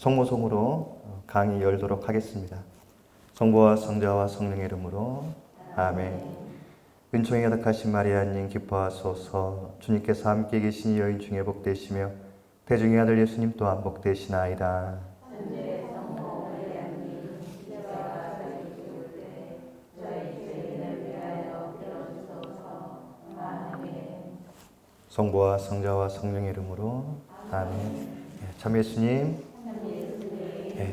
성모송으로 강의 열도록 하겠습니다. 성부와 성자와 성령의 이름으로 아멘. 은총이 가득하신 마리아님 기뻐하소서. 주님께서 함께 계신 여인 중에 복되시며 태중의 아들 예수님 또한 복되시나이다. 성부와 성자와 성령의 이름으로 아멘. 참 예수님,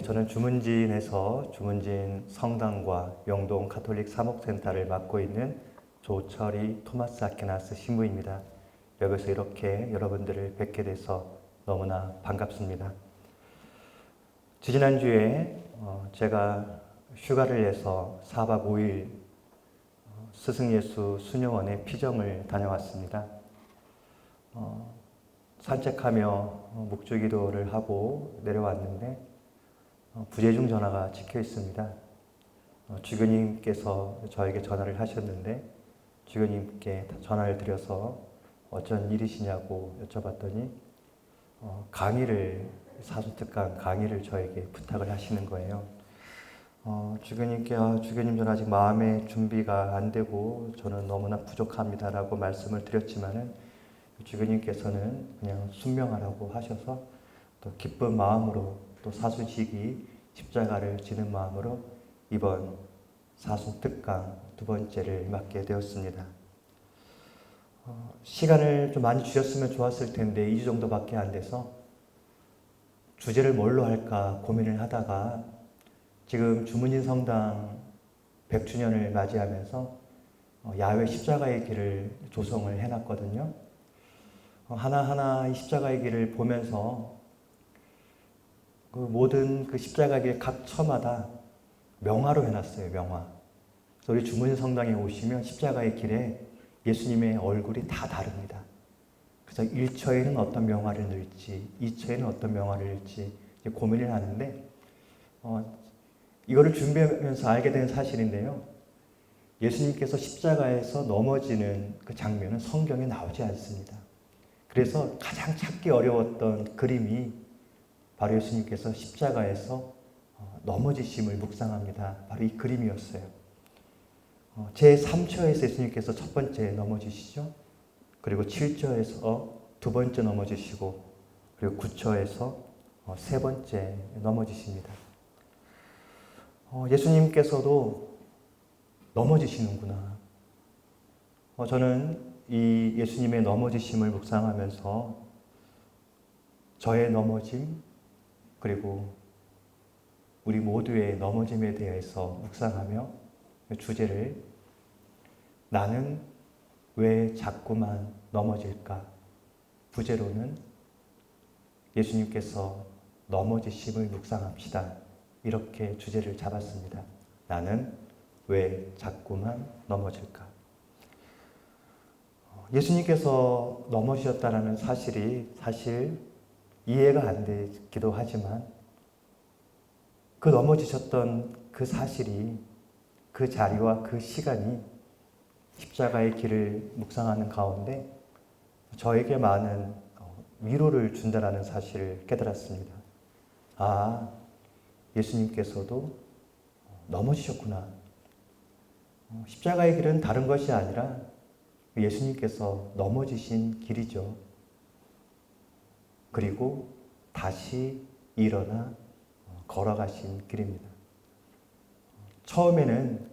저는 주문진에서 주문진 성당과 영동 가톨릭 사목센터를 맡고 있는 조철희 토마스 아퀴나스 신부입니다. 여기서 이렇게 여러분들을 뵙게 돼서 너무나 반갑습니다. 지지난주에 제가 휴가를 내서 4박 5일 스승예수 수녀원의 피정을 다녀왔습니다. 산책하며 묵주기도를 하고 내려왔는데 부재중 전화가 찍혀 있습니다. 주교님께서 저에게 전화를 하셨는데 주교님께 전화를 드려서 어쩐 일이시냐고 여쭤봤더니 사순특강 강의를 저에게 부탁을 하시는 거예요. 주교님 저는 아직 마음의 준비가 안 되고 저는 너무나 부족합니다라고 말씀을 드렸지만은 주교님께서는 그냥 순명하라고 하셔서 또 기쁜 마음으로 또 사수지기 십자가를 지는 마음으로 이번 사순특강 두 번째를 맡게 되었습니다. 시간을 좀 많이 주셨으면 좋았을 텐데 2주 정도밖에 안 돼서 주제를 뭘로 할까 고민을 하다가 지금 주문진 성당 100주년을 맞이하면서 야외 십자가의 길을 조성을 해놨거든요. 하나하나 이 십자가의 길을 보면서 그 모든 그 십자가의 길 각 처마다 명화로 해놨어요. 명화. 그래서 우리 주문진 성당에 오시면 십자가의 길에 예수님의 얼굴이 다 다릅니다. 그래서 1처에는 어떤 명화를 넣을지 2처에는 어떤 명화를 넣을지 고민을 하는데 이거를 준비하면서 알게 된 사실인데요. 예수님께서 십자가에서 넘어지는 그 장면은 성경에 나오지 않습니다. 그래서 가장 찾기 어려웠던 그림이 바로 예수님께서 십자가에서 넘어지심을 묵상합니다. 바로 이 그림이었어요. 제3처에서 예수님께서 첫 번째 넘어지시죠. 그리고 7처에서 두 번째 넘어지시고 그리고 9처에서 세 번째 넘어지십니다. 예수님께서도 넘어지시는구나. 저는 이 예수님의 넘어지심을 묵상하면서 저의 넘어짐 그리고 우리 모두의 넘어짐에 대해서 묵상하며 주제를 나는 왜 자꾸만 넘어질까? 부제로는 예수님께서 넘어지심을 묵상합시다. 이렇게 주제를 잡았습니다. 나는 왜 자꾸만 넘어질까? 예수님께서 넘어지셨다는 사실이 사실 이해가 안 되기도 하지만 그 넘어지셨던 그 사실이 그 자리와 그 시간이 십자가의 길을 묵상하는 가운데 저에게 많은 위로를 준다는 사실을 깨달았습니다. 아, 예수님께서도 넘어지셨구나. 십자가의 길은 다른 것이 아니라 예수님께서 넘어지신 길이죠. 그리고 다시 일어나 걸어가신 길입니다. 처음에는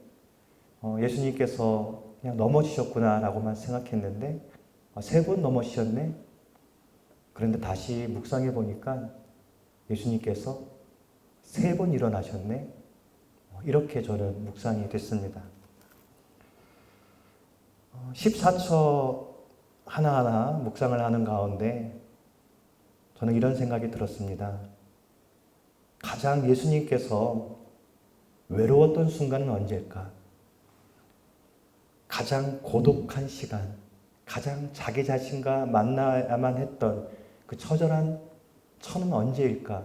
예수님께서 그냥 넘어지셨구나 라고만 생각했는데 3번 넘어지셨네? 그런데 다시 묵상해 보니까 예수님께서 3번 일어나셨네? 이렇게 저는 묵상이 됐습니다. 14처 하나하나 묵상을 하는 가운데 저는 이런 생각이 들었습니다. 가장 예수님께서 외로웠던 순간은 언제일까? 가장 고독한 시간, 가장 자기 자신과 만나야만 했던 그 처절한 처는 언제일까?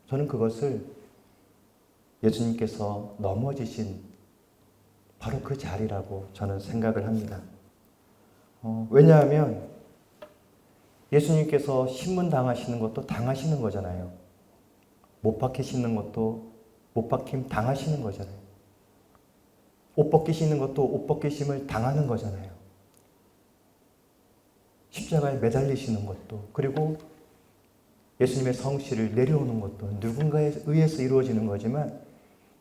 저는 그것을 예수님께서 넘어지신 바로 그 자리라고 저는 생각을 합니다. 왜냐하면 예수님께서 신문 당하시는 것도 당하시는 거잖아요. 못 박히시는 것도 못 박힘 당하시는 거잖아요. 옷 벗기시는 것도 옷 벗기심을 당하는 거잖아요. 십자가에 매달리시는 것도, 그리고 예수님의 성실을 내려오는 것도 누군가에 의해서 이루어지는 거지만,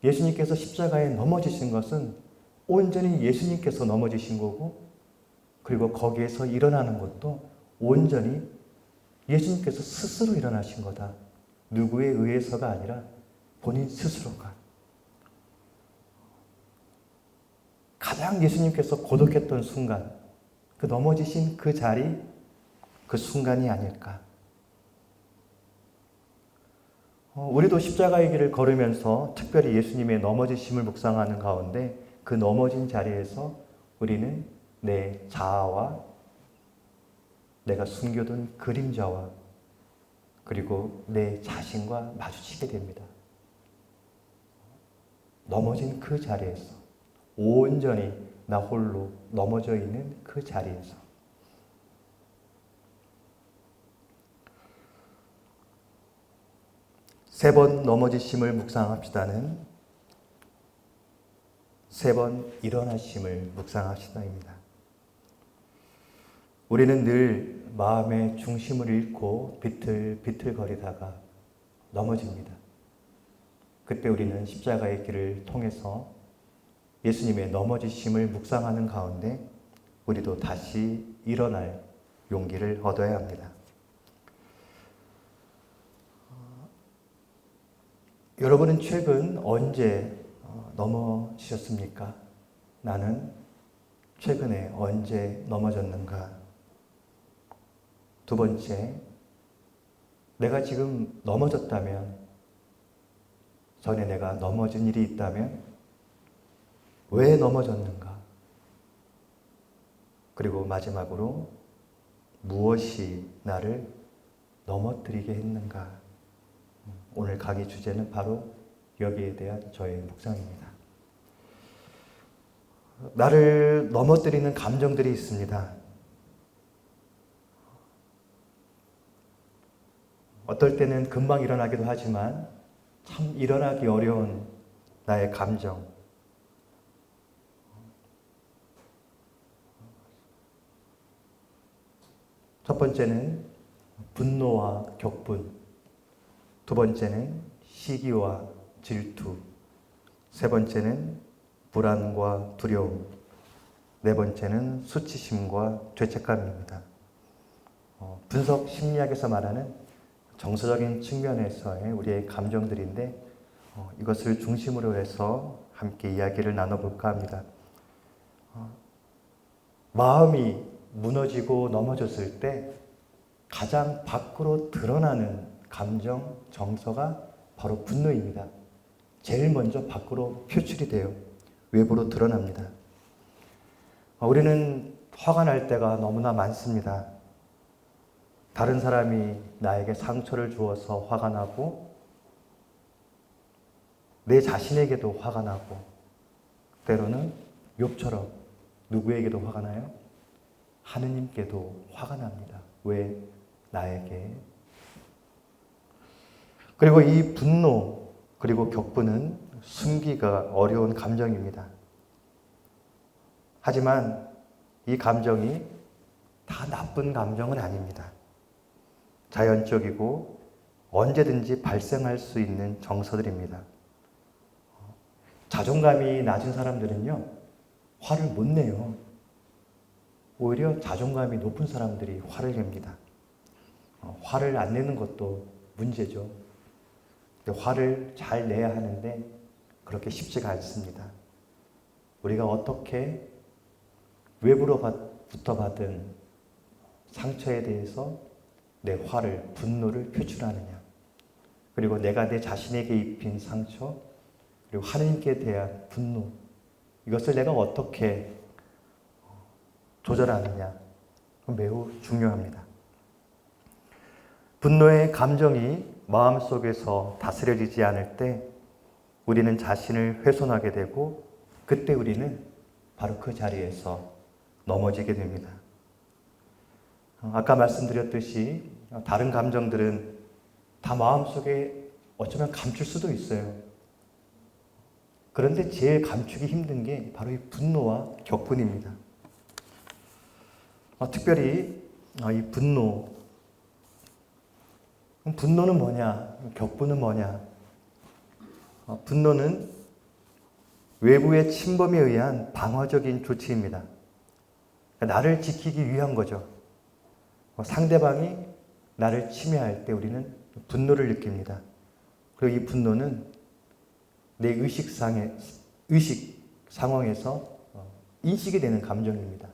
예수님께서 십자가에 넘어지신 것은 온전히 예수님께서 넘어지신 거고, 그리고 거기에서 일어나는 것도 온전히 예수님께서 스스로 일어나신 거다. 누구에 의해서가 아니라 본인 스스로가. 가장 예수님께서 고독했던 순간, 그 넘어지신 그 자리, 그 순간이 아닐까. 우리도 십자가의 길을 걸으면서 특별히 예수님의 넘어지심을 묵상하는 가운데 그 넘어진 자리에서 우리는 내 자아와 내가 숨겨둔 그림자와 그리고 내 자신과 마주치게 됩니다. 넘어진 그 자리에서, 온전히 나 홀로 넘어져 있는 그 자리에서. 세 번 넘어지심을 묵상합시다는 세 번 일어나심을 묵상합시다입니다. 우리는 늘 마음의 중심을 잃고 비틀비틀거리다가 넘어집니다. 그때 우리는 십자가의 길을 통해서 예수님의 넘어지심을 묵상하는 가운데 우리도 다시 일어날 용기를 얻어야 합니다. 여러분은 최근 언제 넘어지셨습니까? 나는 최근에 언제 넘어졌는가? 두 번째, 내가 지금 넘어졌다면, 전에 내가 넘어진 일이 있다면 왜 넘어졌는가? 그리고 마지막으로 무엇이 나를 넘어뜨리게 했는가? 오늘 강의 주제는 바로 여기에 대한 저의 묵상입니다. 나를 넘어뜨리는 감정들이 있습니다. 어떨 때는 금방 일어나기도 하지만 참 일어나기 어려운 나의 감정. 첫 번째는 분노와 격분. 두 번째는 시기와 질투. 세 번째는 불안과 두려움. 네 번째는 수치심과 죄책감입니다. 분석 심리학에서 말하는 정서적인 측면에서의 우리의 감정들인데 이것을 중심으로 해서 함께 이야기를 나눠볼까 합니다. 마음이 무너지고 넘어졌을 때 가장 밖으로 드러나는 감정, 정서가 바로 분노입니다. 제일 먼저 밖으로 표출이 돼요. 외부로 드러납니다. 우리는 화가 날 때가 너무나 많습니다. 다른 사람이 나에게 상처를 주어서 화가 나고, 내 자신에게도 화가 나고, 때로는 욥처럼 누구에게도 화가 나요? 하느님께도 화가 납니다. 왜? 나에게. 그리고 이 분노 그리고 격분은 숨기가 어려운 감정입니다. 하지만 이 감정이 다 나쁜 감정은 아닙니다. 자연적이고 언제든지 발생할 수 있는 정서들입니다. 자존감이 낮은 사람들은요, 화를 못 내요. 오히려 자존감이 높은 사람들이 화를 냅니다. 화를 안 내는 것도 문제죠. 화를 잘 내야 하는데 그렇게 쉽지가 않습니다. 우리가 어떻게 외부로부터 받은 상처에 대해서 내 화를, 분노를 표출하느냐, 그리고 내가 내 자신에게 입힌 상처, 그리고 하나님께 대한 분노, 이것을 내가 어떻게 조절하느냐, 매우 중요합니다. 분노의 감정이 마음속에서 다스려지지 않을 때 우리는 자신을 훼손하게 되고, 그때 우리는 바로 그 자리에서 넘어지게 됩니다. 아까 말씀드렸듯이 다른 감정들은 다 마음속에 어쩌면 감출 수도 있어요. 그런데 제일 감추기 힘든 게 바로 이 분노와 격분입니다. 특별히 이 분노. 분노는 뭐냐? 격분은 뭐냐? 분노는 외부의 침범에 의한 방어적인 조치입니다. 나를 지키기 위한 거죠. 상대방이 나를 침해할 때 우리는 분노를 느낍니다. 그리고 이 분노는 내 의식 상황에서 인식이 되는 감정입니다.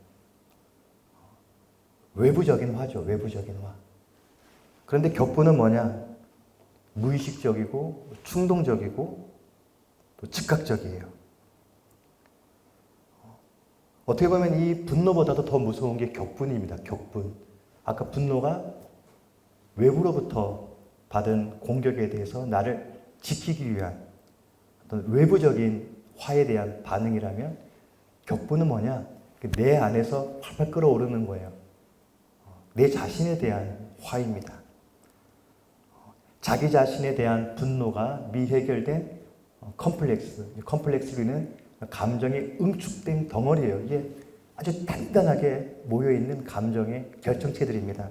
외부적인 화죠. 외부적인 화. 그런데 격분은 뭐냐? 무의식적이고 충동적이고 또 즉각적이에요. 어떻게 보면 이 분노보다도 더 무서운 게 격분입니다. 격분. 아까 분노가 외부로부터 받은 공격에 대해서 나를 지키기 위한 어떤 외부적인 화에 대한 반응이라면 격분은 뭐냐? 내 안에서 팔팔 끓어오르는 거예요. 내 자신에 대한 화입니다. 자기 자신에 대한 분노가 미해결된 컴플렉스. 컴플렉스는 감정이 응축된 덩어리예요. 이게 아주 단단하게 모여있는 감정의 결정체들입니다.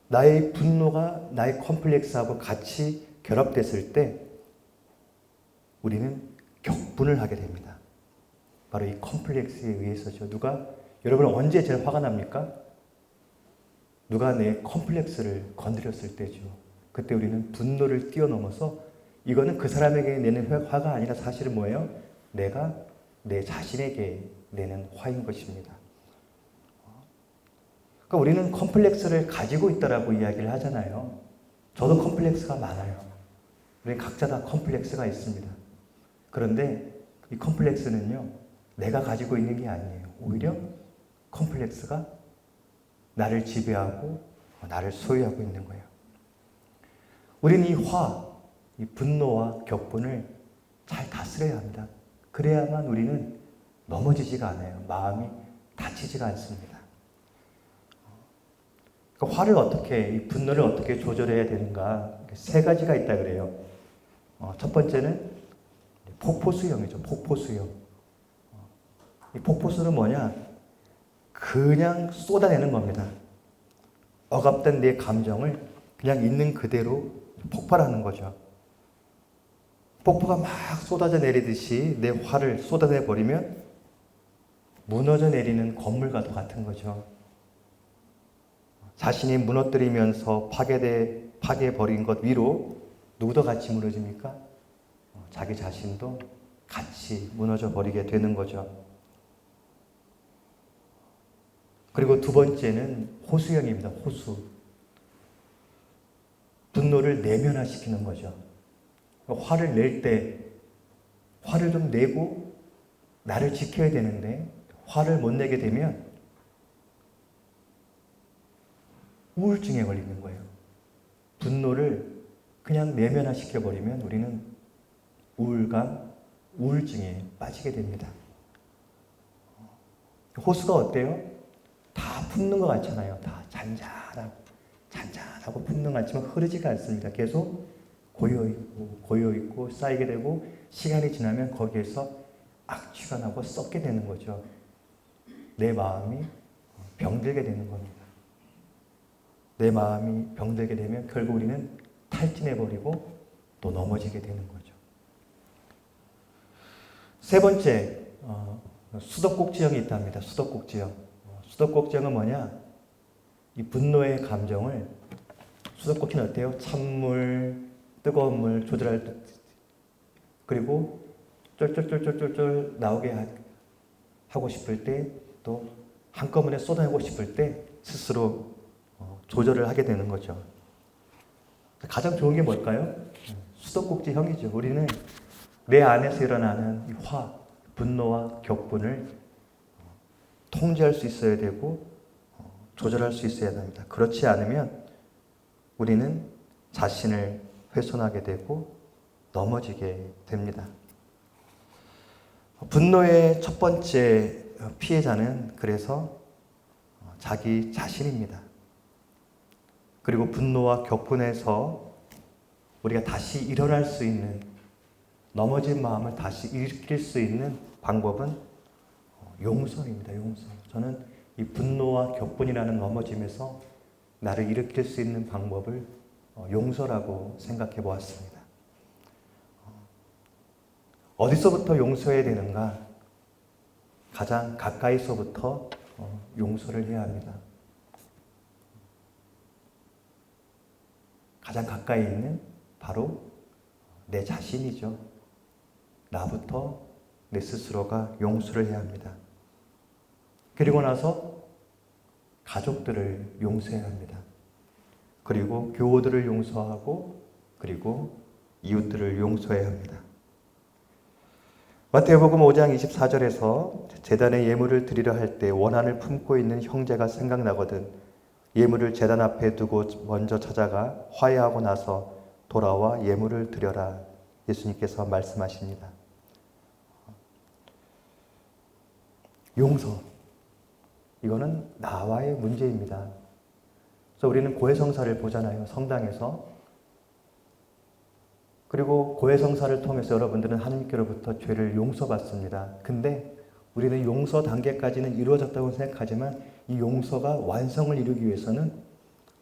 나의 분노가 나의 컴플렉스하고 같이 결합됐을 때 우리는 격분을 하게 됩니다. 바로 이 컴플렉스에 의해서죠. 여러분 언제 제일 화가 납니까? 누가 내 컴플렉스를 건드렸을 때죠. 그때 우리는 분노를 뛰어넘어서 이거는 그 사람에게 내는 화가 아니라 사실은 뭐예요? 내가 내 자신에게 내는 화인 것입니다. 그러니까 우리는 컴플렉스를 가지고 있다라고 이야기를 하잖아요. 저도 컴플렉스가 많아요. 우리 각자 다 컴플렉스가 있습니다. 그런데 이 컴플렉스는요, 내가 가지고 있는 게 아니에요. 오히려 컴플렉스가 나를 지배하고 나를 소유하고 있는 거예요. 우리는 이 분노와 격분을 잘 다스려야 합니다. 그래야만 우리는 넘어지지가 않아요. 마음이 다치지가 않습니다. 그러니까 이 분노를 어떻게 조절해야 되는가? 세 가지가 있다 그래요. 첫 번째는 폭포수용이죠. 폭포수용. 이 폭포수는 뭐냐? 그냥 쏟아내는 겁니다. 억압된 내 감정을 그냥 있는 그대로 폭발하는 거죠. 폭포가 막 쏟아져 내리듯이 내 화를 쏟아내 버리면 무너져 내리는 건물과도 같은 거죠. 자신이 무너뜨리면서 파괴버린 것 위로 누구도 같이 무너집니까? 자기 자신도 같이 무너져 버리게 되는 거죠. 그리고 두 번째는 호수형입니다. 호수. 분노를 내면화시키는 거죠. 화를 낼 때 화를 좀 내고 나를 지켜야 되는데 화를 못 내게 되면 우울증에 걸리는 거예요. 분노를 그냥 내면화시켜버리면 우리는 우울감, 우울증에 빠지게 됩니다. 호수가 어때요? 다 품는 것 같잖아요. 다 잔잔하고 품는 것 같지만 흐르지가 않습니다. 계속 고여있고 쌓이게 되고 시간이 지나면 거기에서 악취가 나고 썩게 되는 거죠. 내 마음이 병들게 되는 겁니다. 내 마음이 병들게 되면 결국 우리는 탈진해버리고 또 넘어지게 되는 거죠. 세 번째, 수도꼭지형이 있답니다. 수도꼭지형. 수도꼭지형은 뭐냐? 이 분노의 감정을, 수도꼭지는 어때요? 찬물, 뜨거운 물 조절할 때, 그리고 쫄쫄쫄쫄쫄 나오게 하고 싶을 때, 또 한꺼번에 쏟아내고 싶을 때 스스로 조절을 하게 되는 거죠. 가장 좋은 게 뭘까요? 수도꼭지형이죠. 우리는 내 안에서 일어나는 이 분노와 격분을 통제할 수 있어야 되고 조절할 수 있어야 합니다. 그렇지 않으면 우리는 자신을 훼손하게 되고 넘어지게 됩니다. 분노의 첫 번째 피해자는 그래서 자기 자신입니다. 그리고 분노와 격분에서 우리가 다시 일어날 수 있는, 넘어진 마음을 다시 일으킬 수 있는 방법은 용서입니다. 용서. 저는 이 분노와 격분이라는 넘어짐에서 나를 일으킬 수 있는 방법을 용서라고 생각해 보았습니다. 어디서부터 용서해야 되는가? 가장 가까이서부터 용서를 해야 합니다. 가장 가까이 있는 바로 내 자신이죠. 나부터 내 스스로가 용서를 해야 합니다. 그리고 나서 가족들을 용서해야 합니다. 그리고 교우들을 용서하고 그리고 이웃들을 용서해야 합니다. 마태복음 5장 24절에서 제단에 예물을 드리려 할 때 원한을 품고 있는 형제가 생각나거든 예물을 제단 앞에 두고 먼저 찾아가 화해하고 나서 돌아와 예물을 드려라. 예수님께서 말씀하십니다. 용서. 이거는 나와의 문제입니다. 그래서 우리는 고해성사를 보잖아요. 성당에서. 그리고 고해성사를 통해서 여러분들은 하나님께로부터 죄를 용서받습니다. 근데 우리는 용서 단계까지는 이루어졌다고 생각하지만 이 용서가 완성을 이루기 위해서는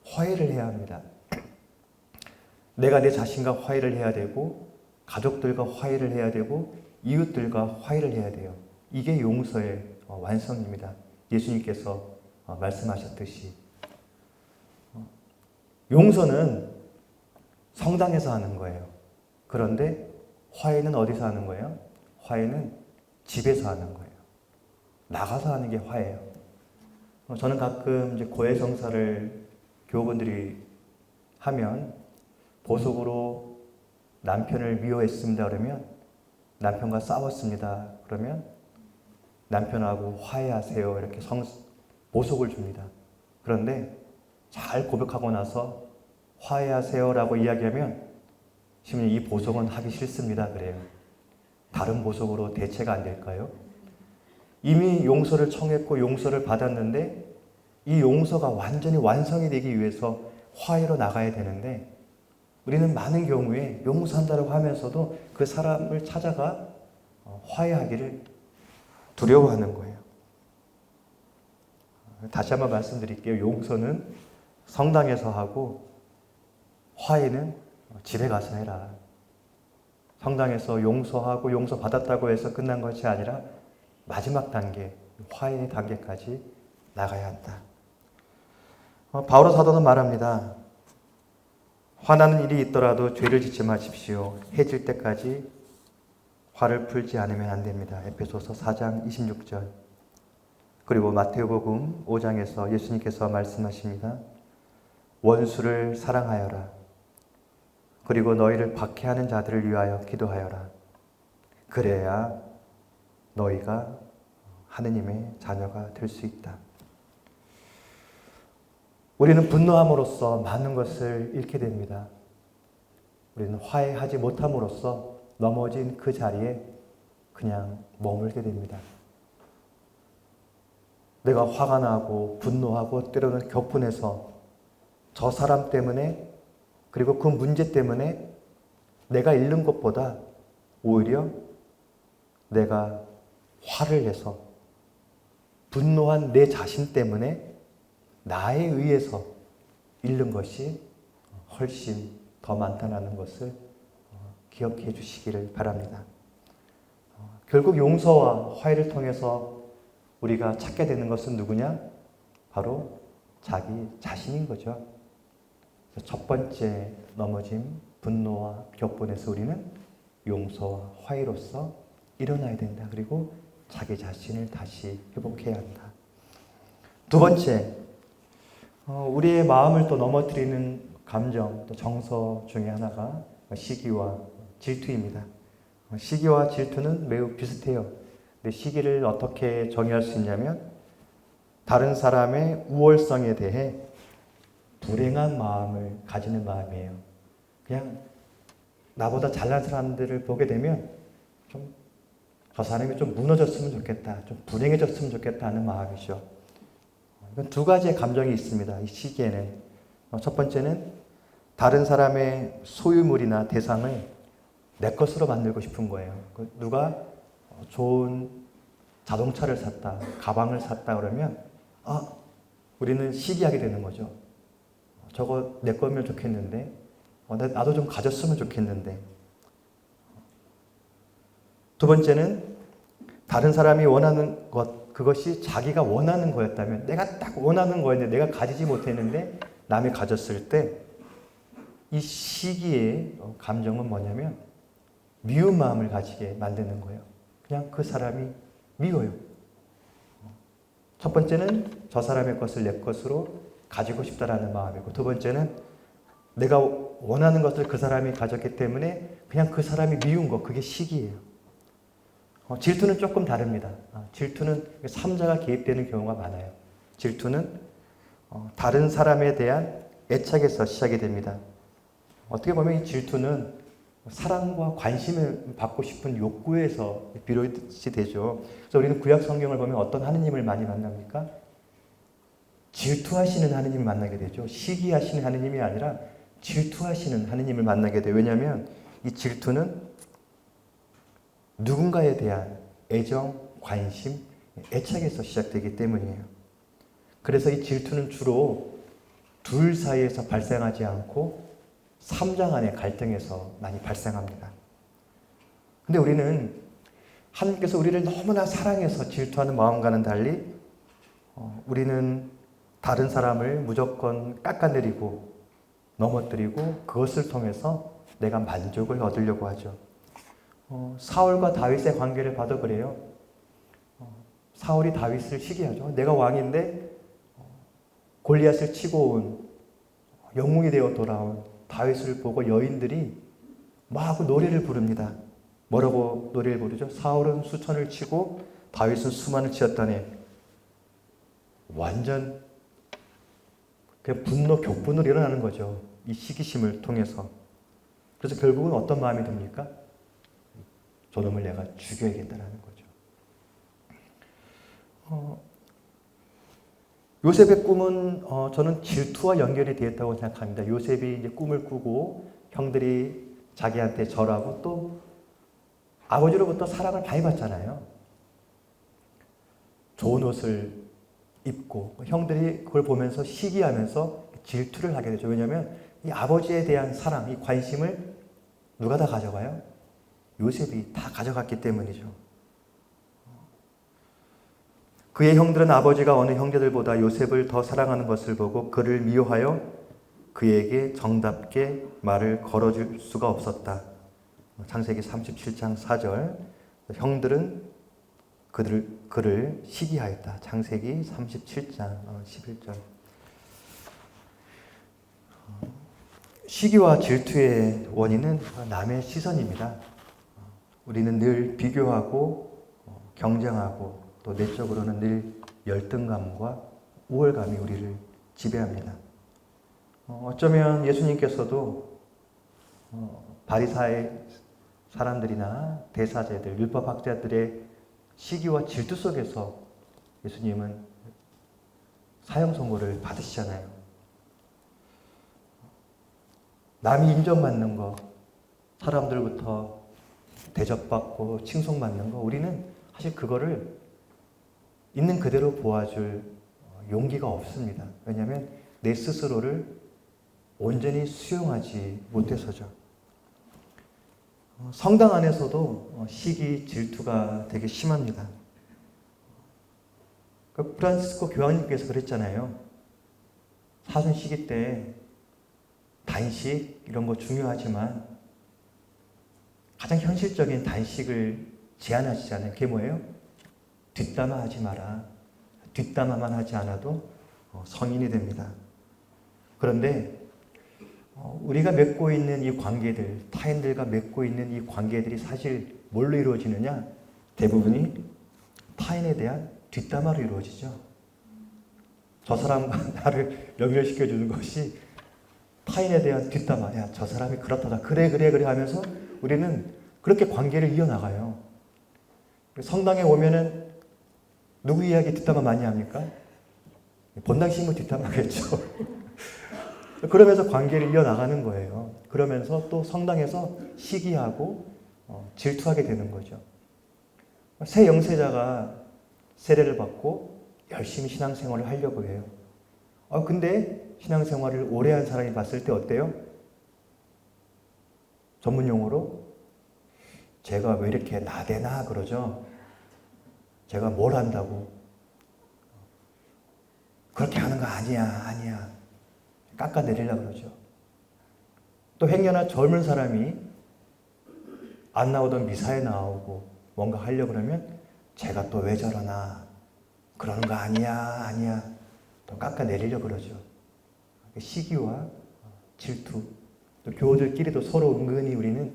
화해를 해야 합니다. 내가 내 자신과 화해를 해야 되고 가족들과 화해를 해야 되고 이웃들과 화해를 해야 돼요. 이게 용서의 완성입니다. 예수님께서 말씀하셨듯이 용서는 성당에서 하는 거예요. 그런데 화해는 어디서 하는 거예요? 화해는 집에서 하는 거예요. 나가서 하는 게 화해예요. 저는 가끔 이제 고해성사를 교우분들이 하면 보석으로 남편을 미워했습니다. 그러면 남편과 싸웠습니다. 그러면 남편하고 화해하세요. 이렇게 보석을 줍니다. 그런데 잘 고백하고 나서 화해하세요라고 이야기하면 시민이 이 보석은 하기 싫습니다. 그래요. 다른 보석으로 대체가 안 될까요? 이미 용서를 청했고 용서를 받았는데 이 용서가 완전히 완성이 되기 위해서 화해로 나가야 되는데 우리는 많은 경우에 용서한다고 하면서도 그 사람을 찾아가 화해하기를 두려워하는 거예요. 다시 한번 말씀드릴게요. 용서는 성당에서 하고 화해는 집에 가서 해라. 성당에서 용서하고 용서받았다고 해서 끝난 것이 아니라 마지막 단계, 화해의 단계까지 나가야 한다. 바오로 사도는 말합니다. 화나는 일이 있더라도 죄를 짓지 마십시오. 해질 때까지 화를 풀지 않으면 안 됩니다. 에베소서 4장 26절. 그리고 마태복음 5장에서 예수님께서 말씀하십니다. 원수를 사랑하여라. 그리고 너희를 박해하는 자들을 위하여 기도하여라. 그래야 너희가 하느님의 자녀가 될 수 있다. 우리는 분노함으로써 많은 것을 잃게 됩니다. 우리는 화해하지 못함으로써 넘어진 그 자리에 그냥 머물게 됩니다. 내가 화가 나고 분노하고 때로는 격분해서 저 사람 때문에 그리고 그 문제 때문에 내가 잃는 것보다 오히려 내가 화를 내서 분노한 내 자신 때문에 나에 의해서 잃는 것이 훨씬 더 많다는 것을 기억해 주시기를 바랍니다. 결국 용서와 화해를 통해서 우리가 찾게 되는 것은 누구냐? 바로 자기 자신인 거죠. 첫 번째 넘어짐, 분노와 격분에서 우리는 용서와 화해로서 일어나야 된다. 그리고 자기 자신을 다시 회복해야 한다. 두 번째, 우리의 마음을 또 넘어뜨리는 감정, 또 정서 중에 하나가 시기와 질투입니다. 시기와 질투는 매우 비슷해요. 근데 시기를 어떻게 정의할 수 있냐면 다른 사람의 우월성에 대해 불행한 마음을 가지는 마음이에요. 그냥 나보다 잘난 사람들을 보게 되면 좀 저 사람이 좀 무너졌으면 좋겠다, 좀 불행해졌으면 좋겠다 하는 마음이죠. 이건 두 가지의 감정이 있습니다. 이 시기에는 첫 번째는 다른 사람의 소유물이나 대상을 내 것으로 만들고 싶은 거예요. 누가 좋은 자동차를 샀다, 가방을 샀다 그러면 우리는 시기하게 되는 거죠. 저거 내 거면 좋겠는데, 나도 좀 가졌으면 좋겠는데. 두 번째는 다른 사람이 원하는 것, 그것이 자기가 원하는 거였다면, 내가 딱 원하는 거였는데 내가 가지지 못했는데 남이 가졌을 때 이 시기의 감정은 뭐냐면 미운 마음을 가지게 만드는 거예요. 그냥 그 사람이 미워요. 첫 번째는 저 사람의 것을 내 것으로 가지고 싶다라는 마음이고, 두 번째는 내가 원하는 것을 그 사람이 가졌기 때문에 그냥 그 사람이 미운 거, 그게 시기예요. 질투는 조금 다릅니다. 질투는 삼자가 개입되는 경우가 많아요. 질투는 다른 사람에 대한 애착에서 시작이 됩니다. 어떻게 보면 이 질투는 사랑과 관심을 받고 싶은 욕구에서 비롯이 되죠. 그래서 우리는 구약 성경을 보면 어떤 하느님을 많이 만납니까? 질투하시는 하느님을 만나게 되죠. 시기하시는 하느님이 아니라 질투하시는 하느님을 만나게 돼요. 왜냐하면 이 질투는 누군가에 대한 애정, 관심, 애착에서 시작되기 때문이에요. 그래서 이 질투는 주로 둘 사이에서 발생하지 않고 삼장 안의 갈등에서 많이 발생합니다. 근데 우리는 하나님께서 우리를 너무나 사랑해서 질투하는 마음과는 달리 우리는 다른 사람을 무조건 깎아내리고 넘어뜨리고 그것을 통해서 내가 만족을 얻으려고 하죠. 사울과 다윗의 관계를 봐도 그래요. 사울이 다윗을 시기하죠. 내가 왕인데 골리앗을 치고 온 영웅이 되어 돌아온 다윗을 보고 여인들이 막 노래를 부릅니다. 뭐라고 노래를 부르죠? 사울은 수천을 치고 다윗은 수만을 치었다니. 완전 분노, 격분으로 일어나는 거죠. 이 시기심을 통해서. 그래서 결국은 어떤 마음이 듭니까? 저놈을 내가 죽여야겠다라는 거죠. 요셉의 꿈은 저는 질투와 연결이 되었다고 생각합니다. 요셉이 이제 꿈을 꾸고 형들이 자기한테 절하고 또 아버지로부터 사랑을 많이 받잖아요. 좋은 옷을 입고 형들이 그걸 보면서 시기하면서 질투를 하게 되죠. 왜냐하면 이 아버지에 대한 사랑, 이 관심을 누가 다 가져가요? 요셉이 다 가져갔기 때문이죠. 그의 형들은 아버지가 어느 형제들보다 요셉을 더 사랑하는 것을 보고 그를 미워하여 그에게 정답게 말을 걸어줄 수가 없었다. 창세기 37장 4절. 형들은 그를 시기하였다. 창세기 37장 11절. 시기와 질투의 원인은 남의 시선입니다. 우리는 늘 비교하고 경쟁하고 또 내적으로는 늘 열등감과 우월감이 우리를 지배합니다. 어쩌면 예수님께서도 바리사의 사람들이나 대사제들, 율법학자들의 시기와 질투 속에서 예수님은 사형 선고를 받으시잖아요. 남이 인정받는 거, 사람들부터 대접받고 칭송받는 거, 우리는 사실 그거를 있는 그대로 보아줄 용기가 없습니다. 왜냐하면 내 스스로를 온전히 수용하지 못해서죠. 성당 안에서도 시기, 질투가 되게 심합니다. 프란시스코 교황님께서 그랬잖아요. 사순 시기 때 단식 이런 거 중요하지만 가장 현실적인 단식을 제안하시잖아요. 그게 뭐예요? 뒷담화 하지 마라. 뒷담화만 하지 않아도 성인이 됩니다. 그런데 우리가 맺고 있는 이 관계들, 타인들과 맺고 있는 이 관계들이 사실 뭘로 이루어지느냐? 대부분이 타인에 대한 뒷담화로 이루어지죠. 저 사람과 나를 연결시켜 주는 것이 타인에 대한 뒷담화. 야, 저 사람이 그렇다. 그래 하면서 우리는 그렇게 관계를 이어나가요. 성당에 오면은 누구 이야기 뒷담화 많이 합니까? 본당 신부 뒷담화겠죠. 그러면서 관계를 이어나가는 거예요. 그러면서 또 성당에서 시기하고 질투하게 되는 거죠. 새 영세자가 세례를 받고 열심히 신앙생활을 하려고 해요. 근데 신앙생활을 오래 한 사람이 봤을 때 어때요? 전문 용어로 제가 왜 이렇게 나대나 그러죠. 제가 뭘 한다고. 그렇게 하는 거 아니야. 깎아내리려고 그러죠. 또 행여나 젊은 사람이 안 나오던 미사에 나오고 뭔가 하려고 그러면 제가 또 왜 저러나. 그러는 거 아니야. 또 깎아내리려고 그러죠. 시기와 질투, 또 교우들끼리도 서로 은근히 우리는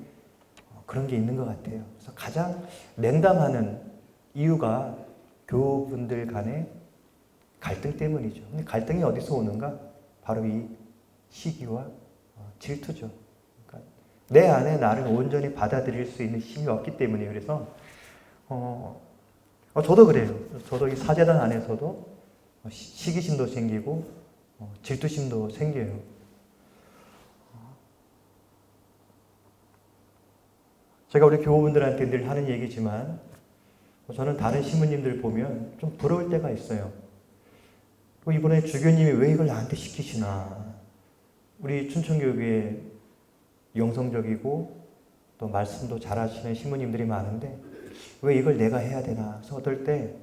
그런 게 있는 것 같아요. 그래서 가장 냉담하는 이유가 교우분들 간의 갈등 때문이죠. 근데 갈등이 어디서 오는가? 바로 이 시기와 질투죠. 그러니까 내 안에 나를 온전히 받아들일 수 있는 힘이 없기 때문이에요. 그래서 저도 그래요. 저도 이 사제단 안에서도 시기심도 생기고 질투심도 생겨요. 제가 우리 교우분들한테 늘 하는 얘기지만 저는 다른 신부님들 보면 좀 부러울 때가 있어요. 이번에 주교님이 왜 이걸 나한테 시키시나. 우리 춘천교육에 영성적이고 또 말씀도 잘하시는 신부님들이 많은데 왜 이걸 내가 해야 되나. 그래서 어떨 때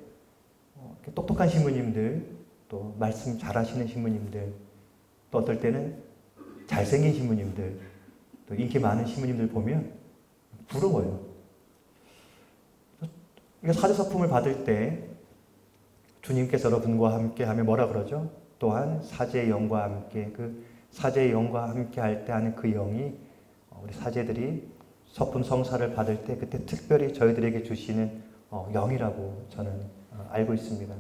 똑똑한 신부님들, 또 말씀 잘하시는 신부님들, 또 어떨 때는 잘생긴 신부님들, 또 인기 많은 신부님들 보면 부러워요. 사제서품을 받을 때 주님께서 여러분과 함께 하면 뭐라 그러죠? 또한 사제의 영과 함께, 그 사제의 영과 함께 할 때 하는 그 영이 우리 사제들이 서품 성사를 받을 때 그때 특별히 저희들에게 주시는 영이라고 저는 알고 있습니다.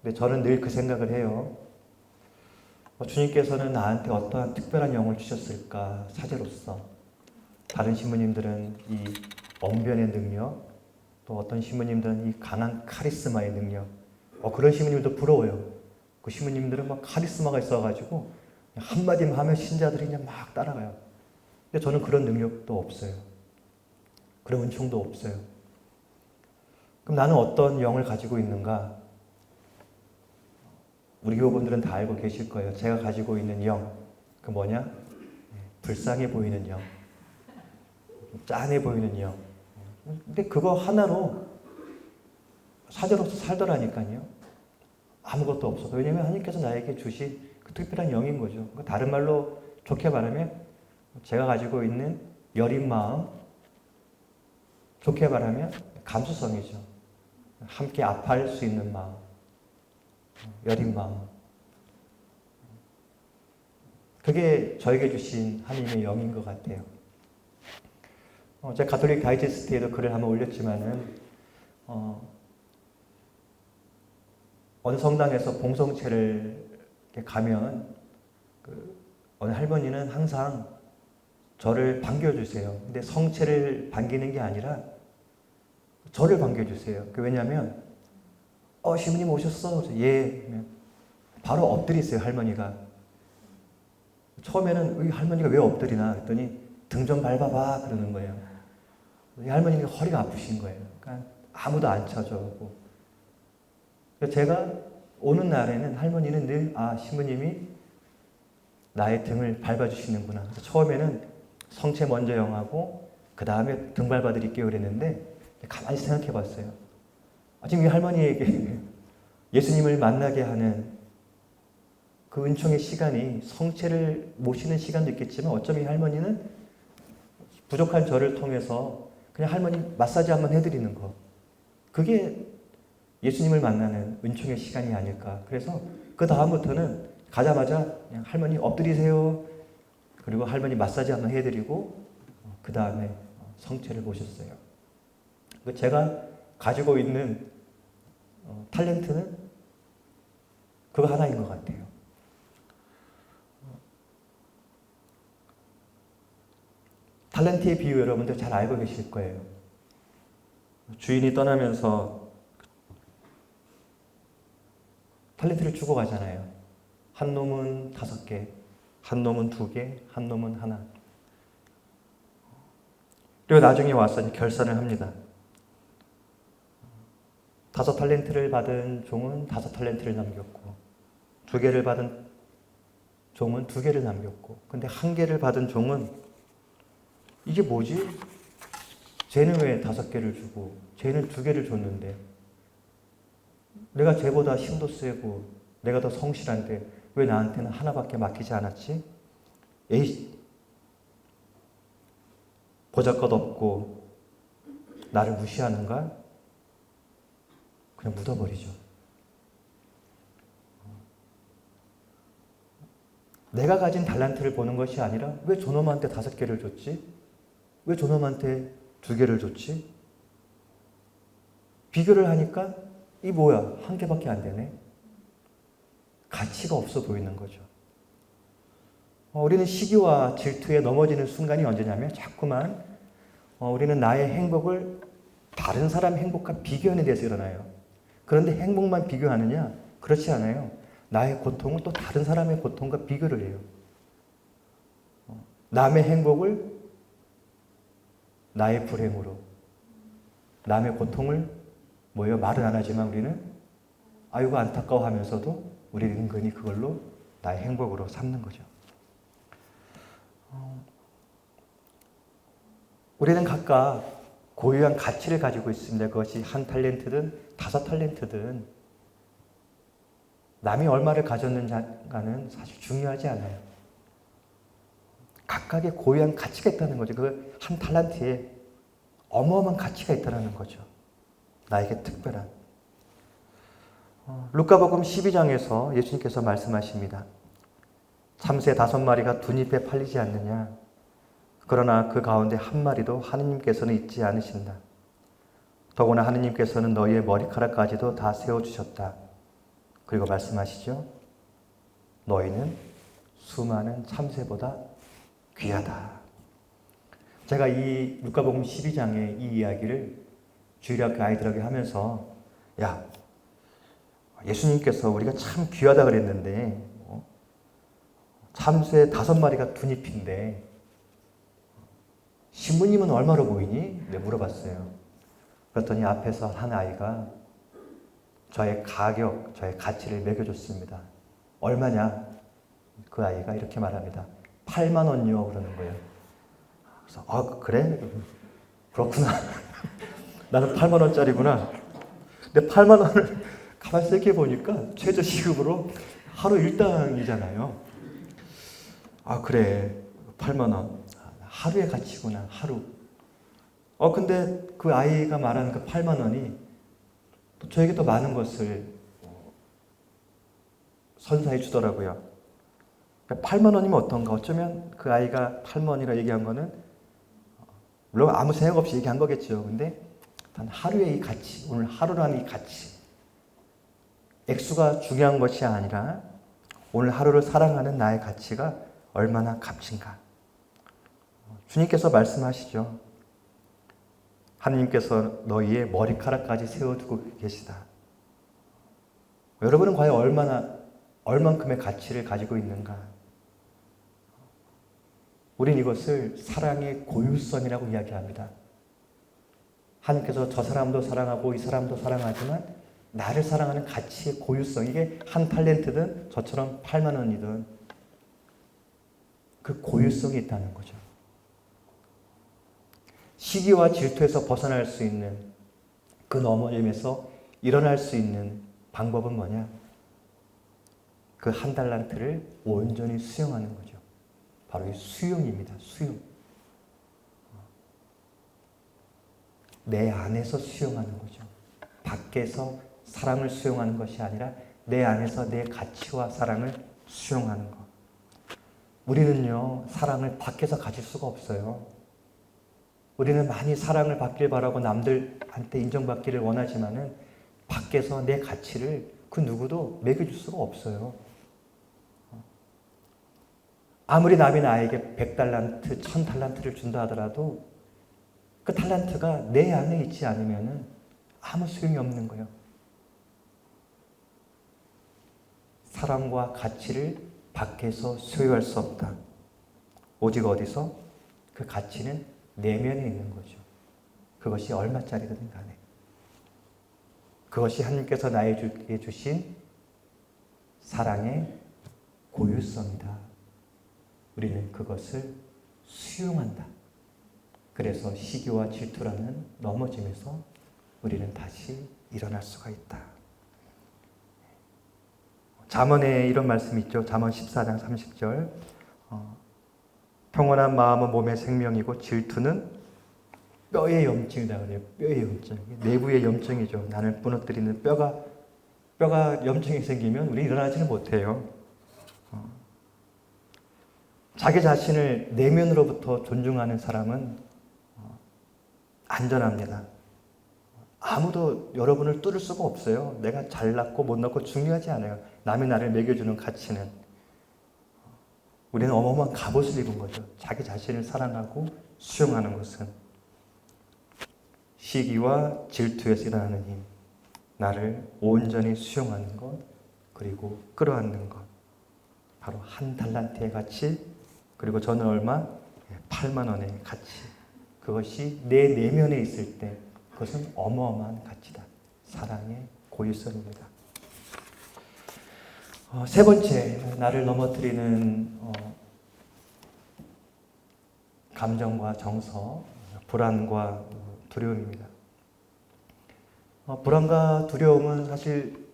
근데 저는 늘 그 생각을 해요. 주님께서는 나한테 어떠한 특별한 영을 주셨을까, 사제로서. 다른 신부님들은 이 언변의 능력, 또 어떤 신부님들은 이 강한 카리스마의 능력. 그런 신부님들도 부러워요. 그 신부님들은 막 카리스마가 있어가지고 한마디만 하면 신자들이 그냥 막 따라가요. 근데 저는 그런 능력도 없어요. 그런 은총도 없어요. 그럼 나는 어떤 영을 가지고 있는가? 우리 교우분들은 다 알고 계실 거예요. 제가 가지고 있는 영, 그 뭐냐? 불쌍해 보이는 영, 짠해 보이는 영. 근데 그거 하나로 사제로서 살더라니까요. 아무것도 없어도. 왜냐하면 하나님께서 나에게 주신 그 특별한 영인 거죠. 다른 말로 좋게 말하면 제가 가지고 있는 여린 마음, 좋게 말하면 감수성이죠. 함께 아파할 수 있는 마음, 여린 마음. 그게 저에게 주신 하나님의 영인 것 같아요. 제가 가톨릭 다이제스트에도 글을 한번 올렸지만은 어느 성당에서 봉성체를 가면 어느 할머니는 항상 저를 반겨주세요. 근데 성체를 반기는 게 아니라 저를 반겨주세요. 왜냐하면 시부님 오셨어? 예. 바로 엎드리세요, 할머니가. 처음에는 이 할머니가 왜 엎드리나 했더니 등 좀 밟아봐 그러는 거예요. 이 할머니가 허리가 아프신 거예요. 그러니까 아무도 안 쳐주고. 제가 오는 날에는 할머니는 늘 신부님이 나의 등을 밟아주시는구나. 그래서 처음에는 성체 먼저 영하고 그 다음에 등 밟아드릴게요 그랬는데 가만히 생각해 봤어요. 지금 이 할머니에게 예수님을 만나게 하는 그 은총의 시간이 성체를 모시는 시간도 있겠지만 어쩌면 이 할머니는 부족한 저를 통해서 그냥 할머니 마사지 한번 해드리는 거. 그게 예수님을 만나는 은총의 시간이 아닐까. 그래서 그 다음부터는 가자마자 그냥 할머니 엎드리세요. 그리고 할머니 마사지 한번 해드리고 그 다음에 성체를 모셨어요. 제가 가지고 있는 탤런트는 그거 하나인 것 같아요. 탤런트의 비유 여러분들 잘 알고 계실 거예요. 주인이 떠나면서 탤런트를 주고 가잖아요. 한 놈은 5개, 한 놈은 2개, 한 놈은 하나. 그리고 나중에 와서 결산을 합니다. 5달란트를 받은 종은 5달란트를 남겼고, 2개를 받은 종은 2개를 남겼고, 근데 1개를 받은 종은 이게 뭐지? 쟤는 왜 5개를 주고 쟤는 2개를 줬는데, 내가 쟤보다 힘도 세고 내가 더 성실한데 왜 나한테는 하나밖에 맡기지 않았지? 에이, 보잘것없고 나를 무시하는가? 그냥 묻어버리죠. 내가 가진 달란트를 보는 것이 아니라 왜 저놈한테 5개를 줬지? 왜 저놈한테 2개를 줬지? 비교를 하니까 이 뭐야? 1개밖에 안 되네. 가치가 없어 보이는 거죠. 우리는 시기와 질투에 넘어지는 순간이 언제냐면 자꾸만 우리는 나의 행복을 다른 사람 행복과 비교하는 데서 일어나요. 그런데 행복만 비교하느냐? 그렇지 않아요. 나의 고통은 또 다른 사람의 고통과 비교를 해요. 남의 행복을 나의 불행으로, 남의 고통을 말은 안 하지만 우리는 아이고 안타까워하면서도 우리는 은근히 그걸로 나의 행복으로 삼는 거죠. 우리는 각각 고유한 가치를 가지고 있습니다. 그것이 1달란트든 5달란트든 남이 얼마를 가졌는가는 사실 중요하지 않아요. 각각의 고유한 가치가 있다는 거죠. 그 1달란트에 어마어마한 가치가 있다는 거죠. 나에게 특별한. 루카복음 12장에서 예수님께서 말씀하십니다. 참새 5마리가 2잎에 팔리지 않느냐? 그러나 그 가운데 1마리도 하느님께서는 잊지 않으신다. 더구나 하느님께서는 너희의 머리카락까지도 다 세워주셨다. 그리고 말씀하시죠. 너희는 수많은 참새보다 귀하다. 제가 이 루카복음 12장의 이 이야기를 주일학교 아이들에게 하면서 야, 예수님께서 우리가 참 귀하다 그랬는데 참새 5마리가 2잎인데 신부님은 얼마로 보이니? 네, 물어봤어요. 그랬더니 앞에서 한 아이가 저의 가격, 저의 가치를 매겨줬습니다. 얼마냐? 그 아이가 이렇게 말합니다. 8만 원요 그러는 거예요. 그래서 그래? 그렇구나. 나는 8만 원짜리구나. 근데 8만 원을 가만히 생각해 보니까 최저시급으로 하루 일당이잖아요. 그래. 8만 원. 하루의 가치구나. 하루. 근데 그 아이가 말하는 그 8만 원이 또 저에게 더 많은 것을 선사해 주더라고요. 8만 원이면 어떤가? 어쩌면 그 아이가 8만 원이라 얘기한 거는 물론 아무 생각 없이 얘기한 거겠죠. 근데 단 하루의 이 가치, 오늘 하루라는 이 가치, 액수가 중요한 것이 아니라 오늘 하루를 사랑하는 나의 가치가 얼마나 값진가. 주님께서 말씀하시죠. 하느님께서 너희의 머리카락까지 세워두고 계시다. 여러분은 과연 얼만큼의 가치를 가지고 있는가? 우린 이것을 사랑의 고유성이라고 이야기합니다. 하느님께서 저 사람도 사랑하고 이 사람도 사랑하지만 나를 사랑하는 가치의 고유성, 이게 1달란트든 저처럼 8만 원이든 그 고유성이 있다는 거죠. 시기와 질투에서 벗어날 수 있는 그 넘어짐에서 일어날 수 있는 방법은 뭐냐? 그 1달란트를 온전히 수용하는 거죠. 바로 이 수용입니다. 수용. 내 안에서 수용하는 거죠. 밖에서 사랑을 수용하는 것이 아니라 내 안에서 내 가치와 사랑을 수용하는 것. 우리는요, 사랑을 밖에서 가질 수가 없어요. 우리는 많이 사랑을 받길 바라고 남들한테 인정받기를 원하지만은 밖에서 내 가치를 그 누구도 매겨줄 수가 없어요. 아무리 남이 나에게 100달란트, 1000달란트를 준다 하더라도 그 달란트가 내 안에 있지 않으면 아무 소용이 없는 거예요. 사랑과 가치를 밖에서 소유할 수 없다. 오직 어디서? 그 가치는 내면에 있는 거죠. 그것이 얼마짜리든 간에. 그것이 하나님께서 나에게 주신 사랑의 고유성이다. 우리는 그것을 수용한다. 그래서 시기와 질투라는 넘어짐에서 우리는 다시 일어날 수가 있다. 잠언에 이런 말씀이 있죠. 잠언 14장 30절. 평온한 마음은 몸의 생명이고 질투는 뼈의 염증이다 그래요. 뼈의 염증. 내부의 염증이죠. 나를 무너뜨리는 뼈가 염증이 생기면 우리 일어나지는 못해요. 자기 자신을 내면으로부터 존중하는 사람은 안전합니다. 아무도 여러분을 뚫을 수가 없어요. 내가 잘났고 못났고 중요하지 않아요. 남이 나를 매겨주는 가치는. 우리는 어마어마한 갑옷을 입은 거죠. 자기 자신을 사랑하고 수용하는 것은. 시기와 질투에서 일어나는 힘. 나를 온전히 수용하는 것, 그리고 끌어안는 것. 바로 한 달란트의 가치, 그리고 저는 얼마? 8만 원의 가치. 그것이 내 내면에 있을 때 그것은 어마어마한 가치다. 사랑의 고유성입니다. 세 번째, 나를 넘어뜨리는 감정과 정서, 불안과 두려움입니다. 불안과 두려움은 사실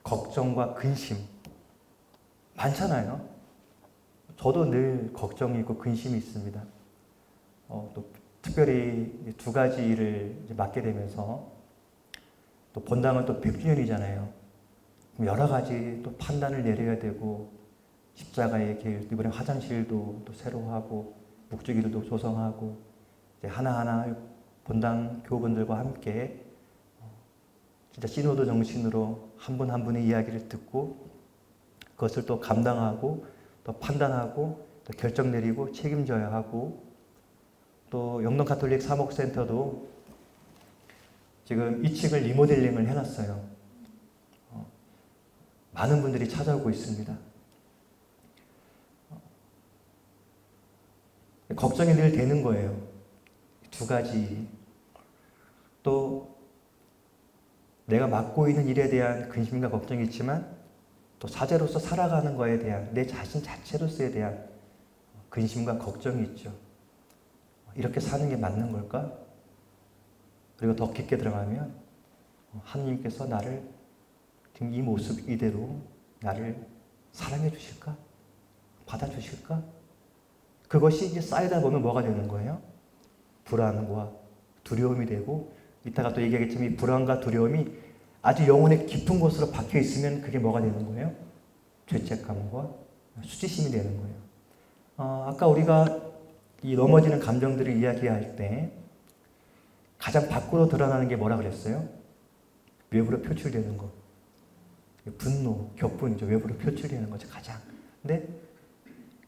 걱정과 근심 많잖아요. 저도 늘 걱정이 있고 근심이 있습니다. 또 특별히 두 가지 일을 이제 맡게 되면서 또 본당은 또 100주년이잖아요. 여러 가지 또 판단을 내려야 되고 십자가의 길, 이번에 화장실도 또 새로 하고 묵주기들도 조성하고 이제 하나하나 본당 교우분들과 함께 진짜 시노드 정신으로 한 분 한 분의 이야기를 듣고 그것을 또 감당하고 또 판단하고 또 결정 내리고 책임져야 하고 또 영동 가톨릭 사목센터도 지금 2층을 리모델링을 해놨어요. 많은 분들이 찾아오고 있습니다. 걱정이 늘 되는 거예요. 두 가지. 또 내가 맡고 있는 일에 대한 근심과 걱정이 있지만 또 사제로서 살아가는 거에 대한 내 자신 자체로서에 대한 근심과 걱정이 있죠. 이렇게 사는 게 맞는 걸까? 그리고 더 깊게 들어가면 하나님께서 나를 지금 이 모습 이대로 나를 사랑해 주실까? 받아주실까? 그것이 이제 쌓이다 보면 뭐가 되는 거예요? 불안과 두려움이 되고 이따가 또 얘기하겠지만 이 불안과 두려움이 아주 영혼의 깊은 곳으로 박혀 있으면 그게 뭐가 되는 거예요? 죄책감과 수치심이 되는 거예요. 아까 우리가 이 넘어지는 감정들을 이야기할 때 가장 밖으로 드러나는 게 뭐라 그랬어요? 외부로 표출되는 것. 분노, 격분이죠. 외부로 표출되는 거죠. 가장. 근데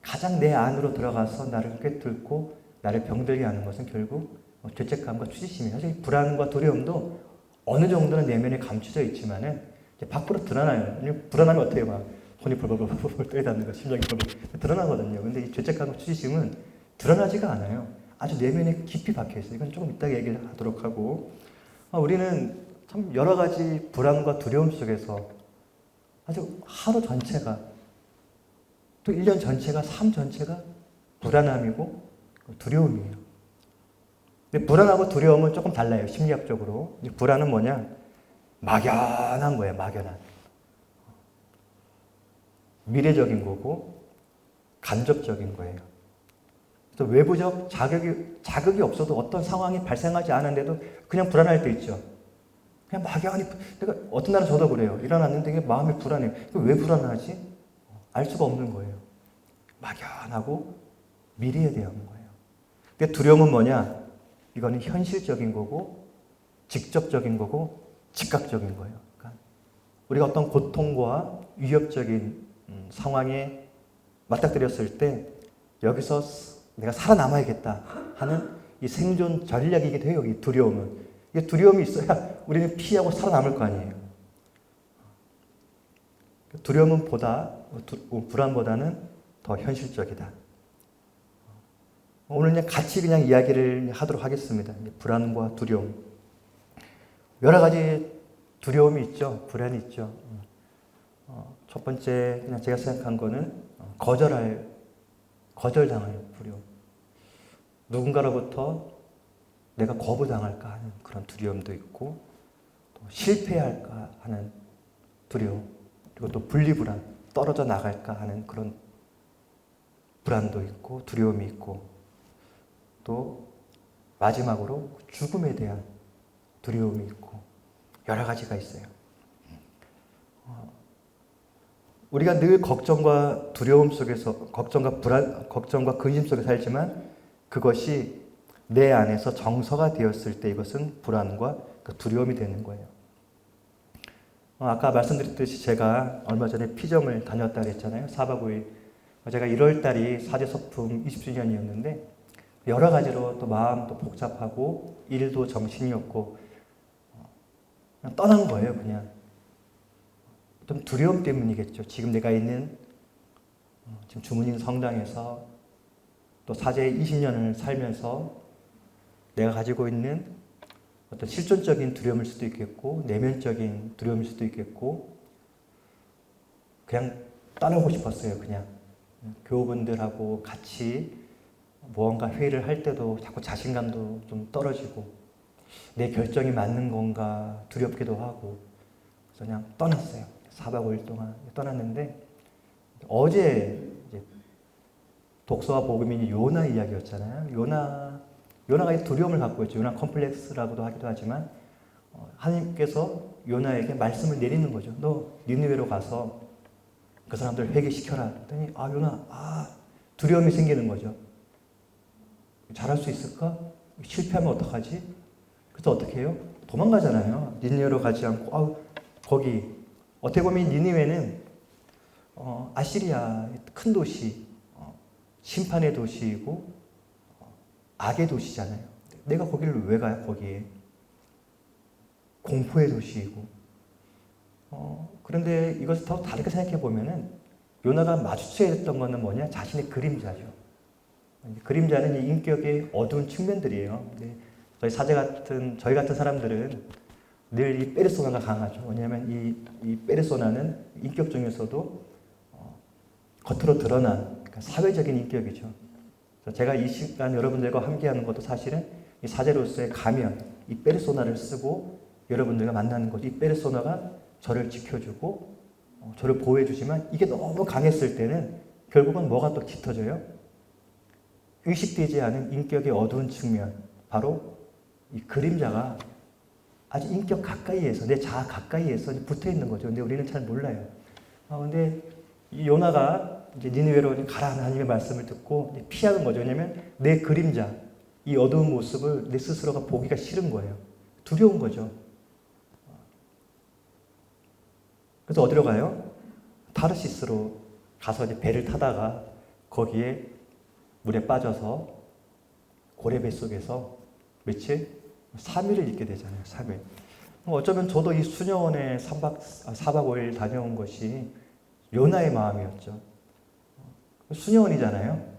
가장 내 안으로 들어가서 나를 꿰뚫고 나를 병들게 하는 것은 결국 죄책감과 수치심이에요. 사실 불안과 두려움도 어느 정도는 내면에 감춰져 있지만은 이제 밖으로 드러나요. 불안하면 어떻게 막 손이 벌벌벌벌 떨리다는 거, 심장이 벌벌 드러나거든요. 근데 이 죄책감과 수치심은 드러나지가 않아요. 아주 내면에 깊이 박혀 있어요. 이건 조금 이따가 얘기를 하도록 하고 우리는 참 여러 가지 불안과 두려움 속에서 아주 하루 전체가 또 1년 전체가 삶 전체가 불안함이고 두려움이에요. 근데 불안하고 두려움은 조금 달라요. 심리학적으로. 불안은 뭐냐? 막연한 거예요. 막연한. 미래적인 거고 간접적인 거예요. 그래서 외부적 자극이 없어도 어떤 상황이 발생하지 않은데도 그냥 불안할 때 있죠. 그냥 막연히, 내가 어떤 날은 저도 그래요. 일어났는데 마음이 불안해요. 왜 불안하지? 알 수가 없는 거예요. 막연하고 미래에 대한 거예요. 근데 두려움은 뭐냐? 이거는 현실적인 거고 직접적인 거고 즉각적인 거예요. 그러니까 우리가 어떤 고통과 위협적인 상황에 맞닥뜨렸을 때 여기서 내가 살아남아야겠다 하는 이 생존 전략이기도 해요. 이 두려움은. 이 두려움이 있어야 우리는 피하고 살아남을 거 아니에요. 두려움은 불안보다는 더 현실적이다. 오늘 그냥 같이 그냥 이야기를 하도록 하겠습니다. 불안과 두려움. 여러 가지 두려움이 있죠. 불안이 있죠. 첫 번째 그냥 제가 생각한 거는 거절당할 두려움. 누군가로부터 내가 거부당할까 하는 그런 두려움도 있고, 또 실패할까 하는 두려움, 그리고 또 분리불안, 떨어져 나갈까 하는 그런 불안도 있고 두려움이 있고, 또 마지막으로 죽음에 대한 두려움이 있고, 여러 가지가 있어요. 우리가 늘 걱정과 두려움 속에서, 걱정과 근심 속에 살지만 그것이 내 안에서 정서가 되었을 때 이것은 불안과 두려움이 되는 거예요. 아까 말씀드렸듯이 제가 얼마 전에 피정을 다녔다고 했잖아요. 4박 5일. 제가 1월 달이 사제서품 20주년이었는데 여러 가지로 또 마음도 복잡하고 일도 정신이 없고 그냥 떠난 거예요. 그냥 좀 두려움 때문이겠죠. 지금 내가 있는 지금 주문인 성당에서 또 사제 20년을 살면서 내가 가지고 있는 어떤 실존적인 두려움일 수도 있겠고, 내면적인 두려움일 수도 있겠고, 그냥 떠나고 싶었어요. 그냥 교우분들하고 같이 무언가 회의를 할 때도 자꾸 자신감도 좀 떨어지고, 내 결정이 맞는 건가 두렵기도 하고, 그래서 그냥 떠났어요. 4박 5일 동안 떠났는데, 어제 이제 독서와 복음이 요나 이야기였잖아요. 요나가 두려움을 갖고 있죠. 요나 컴플렉스라고도 하기도 하지만, 하나님께서 요나에게 말씀을 내리는 거죠. 너 니느웨로 가서 그 사람들 회개시켜라. 그랬더니 요나 두려움이 생기는 거죠. 잘할 수 있을까? 실패하면 어떡하지? 그래서 어떻게 해요? 도망가잖아요. 니느웨로 가지 않고 거기 어떻게 보면 니느웨는 아시리아 큰 도시, 심판의 도시이고 악의 도시잖아요. 내가 거기를 왜 가요? 거기에 공포의 도시이고. 그런데 이것을 더 다르게 생각해 보면은 요나가 마주쳐야 했던 것은 뭐냐? 자신의 그림자죠. 그림자는 이 인격의 어두운 측면들이에요. 저희 같은 사람들은 늘 이 페르소나가 강하죠. 왜냐하면 이 페르소나는 인격 중에서도 겉으로 드러난 그러니까 사회적인 인격이죠. 제가 이 시간 여러분들과 함께하는 것도 사실은 이 사제로서의 가면, 이 페르소나를 쓰고 여러분들과 만나는 거죠. 이 페르소나가 저를 지켜주고 저를 보호해주지만 이게 너무 강했을 때는 결국은 뭐가 또 짙어져요? 의식되지 않은 인격의 어두운 측면, 바로 이 그림자가 아주 인격 가까이에서, 내 자아 가까이에서 붙어 있는 거죠. 근데 우리는 잘 몰라요. 근데 이 요나가 이제 니느웨로 가라 하는 하나님의 말씀을 듣고 피하는 거죠. 왜냐하면 내 그림자, 이 어두운 모습을 내 스스로가 보기가 싫은 거예요. 두려운 거죠. 그래서 어디로 가요? 타르시스로 가서 이제 배를 타다가 거기에 물에 빠져서 고래배 속에서 며칠? 3일을 있게 되잖아요. 3일. 어쩌면 저도 이 수녀원에 4박 5일 다녀온 것이 요나의 마음이었죠. 수녀원이잖아요.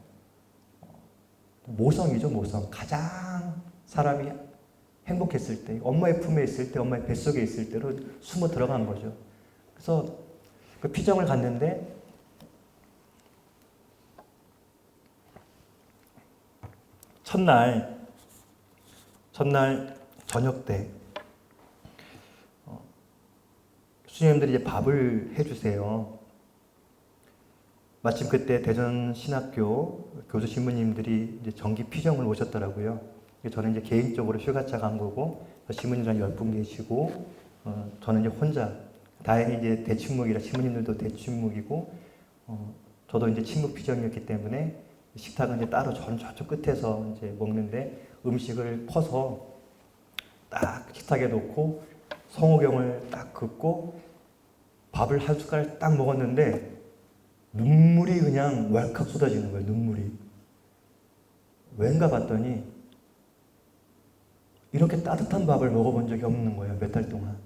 모성이죠, 모성. 가장 사람이 행복했을 때, 엄마의 품에 있을 때, 엄마의 뱃속에 있을 때로 숨어 들어간 거죠. 그래서 그 피정을 갔는데 첫날 저녁 때 수녀님들이 이제 밥을 해주세요. 마침 그때 대전신학교 교수 신부님들이 이제 정기 피정을 오셨더라고요. 저는 이제 개인적으로 휴가차 간 거고, 신부님들 10분 계시고, 저는 이제 혼자, 다행히 이제 대침묵이라 신부님들도 대침묵이고, 저도 이제 침묵 피정이었기 때문에 식탁은 이제 따로 저쪽 끝에서 이제 먹는데 음식을 퍼서 딱 식탁에 놓고 성호경을 딱 긋고 밥을 한 숟갈 딱 먹었는데 눈물이 그냥 왈칵 쏟아지는 거예요. 눈물이. 왠가 봤더니 이렇게 따뜻한 밥을 먹어본 적이 없는 거예요. 몇 달 동안.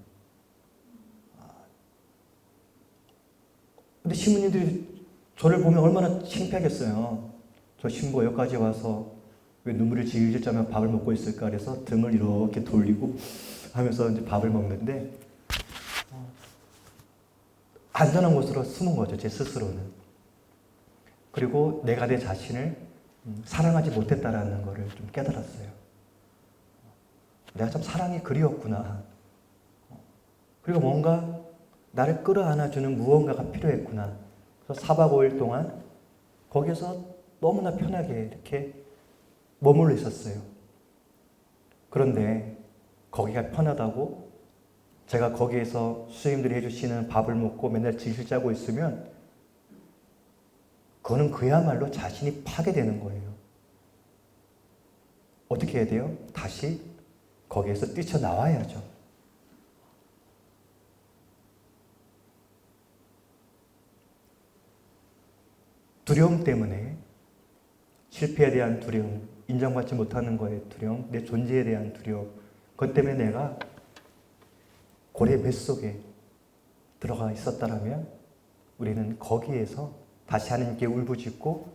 근데 신부님들이 저를 보면 얼마나 창피하겠어요. 저 신부가 여기까지 와서 왜 눈물을 질질 짜며 밥을 먹고 있을까 그래서 등을 이렇게 돌리고 하면서 이제 밥을 먹는데 안전한 곳으로 숨은 거죠, 제 스스로는. 그리고 내가 내 자신을 사랑하지 못했다라는 것을 좀 깨달았어요. 내가 참 사랑이 그리웠구나. 그리고 뭔가 나를 끌어안아주는 무언가가 필요했구나. 그래서 4박 5일 동안 거기서 너무나 편하게 이렇게 머물러 있었어요. 그런데 거기가 편하다고 제가 거기에서 수님들이 해주시는 밥을 먹고 맨날 질질 짜고 있으면 그거는 그야말로 자신이 파괴되는 거예요. 어떻게 해야 돼요? 다시 거기에서 뛰쳐나와야죠. 두려움 때문에 실패에 대한 두려움, 인정받지 못하는 거에 두려움, 내 존재에 대한 두려움, 그것 때문에 내가 고래 뱃속에 들어가 있었다라면 우리는 거기에서 다시 하나님께 울부짖고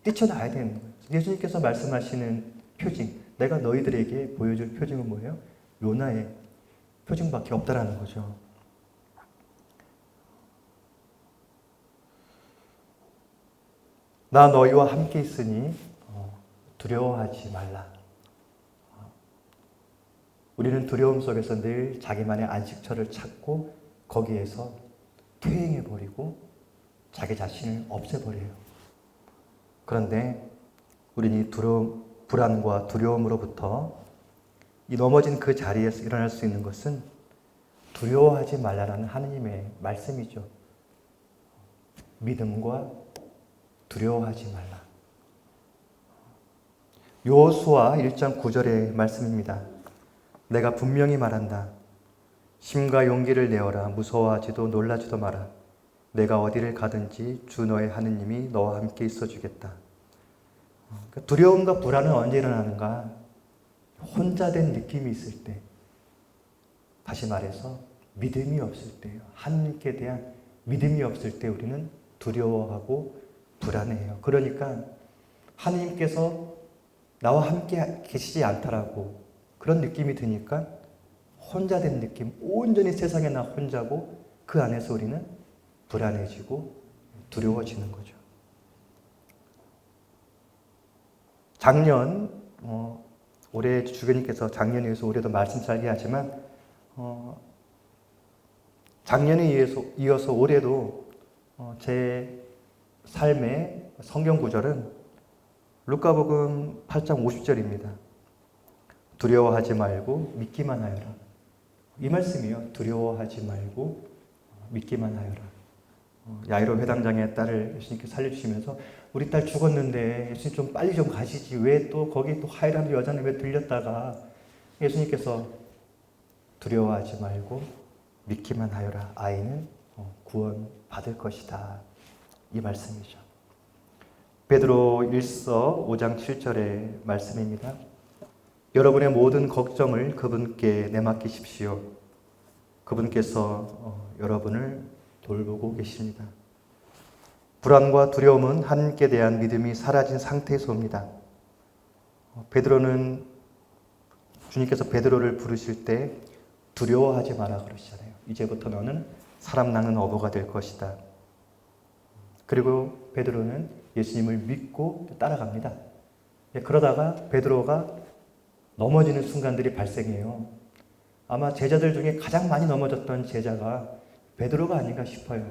뛰쳐나와야 되는 거예요. 예수님께서 말씀하시는 표징, 내가 너희들에게 보여줄 표징은 뭐예요? 요나의 표징밖에 없다라는 거죠. 나 너희와 함께 있으니 두려워하지 말라. 우리는 두려움 속에서 늘 자기만의 안식처를 찾고 거기에서 퇴행해버리고 자기 자신을 없애버려요. 그런데 우리는 이 불안과 두려움으로부터 이 넘어진 그 자리에서 일어날 수 있는 것은 두려워하지 말라라는 하느님의 말씀이죠. 믿음과 두려워하지 말라. 여호수아 1장 9절의 말씀입니다. 내가 분명히 말한다. 힘과 용기를 내어라. 무서워하지도 놀라지도 마라. 내가 어디를 가든지 주 너의 하느님이 너와 함께 있어 주겠다. 두려움과 불안은 언제 일어나는가? 혼자 된 느낌이 있을 때. 다시 말해서 믿음이 없을 때예요. 하느님께 대한 믿음이 없을 때 우리는 두려워하고 불안해요. 그러니까 하느님께서 나와 함께 계시지 않다라고 그런 느낌이 드니까 혼자 된 느낌, 온전히 세상에 나 혼자고 그 안에서 우리는 불안해지고 두려워지는 거죠. 작년, 올해 주교님께서 작년에 의해서 올해도 말씀 짧게 하지만 작년에 이어서 올해도 제 삶의 성경 구절은 루카복음 8장 50절입니다. 두려워하지 말고 믿기만 하여라. 이 말씀이요. 두려워하지 말고 믿기만 하여라. 야이로 회당장의 딸을 예수님께 살려주시면서 우리 딸 죽었는데 예수님 좀 빨리 좀 가시지. 왜 또 거기 또 하이라는 여자는 왜 들렸다가 예수님께서 두려워하지 말고 믿기만 하여라. 아이는 구원 받을 것이다. 이 말씀이죠. 베드로 1서 5장 7절의 말씀입니다. 여러분의 모든 걱정을 그분께 내맡기십시오. 그분께서 여러분을 돌보고 계십니다. 불안과 두려움은 하나님께 대한 믿음이 사라진 상태에서 옵니다. 베드로는 주님께서 베드로를 부르실 때 두려워하지 마라 그러시잖아요. 이제부터 너는 사람 낳는 어부가 될 것이다. 그리고 베드로는 예수님을 믿고 따라갑니다. 그러다가 베드로가 넘어지는 순간들이 발생해요. 아마 제자들 중에 가장 많이 넘어졌던 제자가 베드로가 아닌가 싶어요.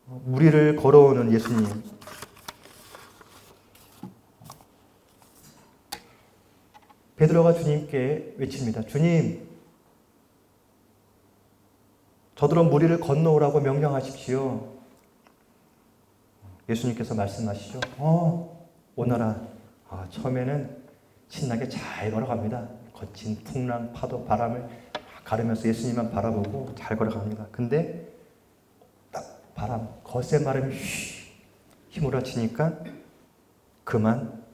무리를 걸어오는 예수님. 베드로가 주님께 외칩니다. 주님, 저들은 무리를 건너오라고 명령하십시오. 예수님께서 말씀하시죠. 오너라. 처음에는 신나게 잘 걸어갑니다. 거친 풍랑, 파도, 바람을 가르면서 예수님만 바라보고 잘 걸어갑니다. 근데 딱 바람, 거센 바람이 휘몰아치니까 그만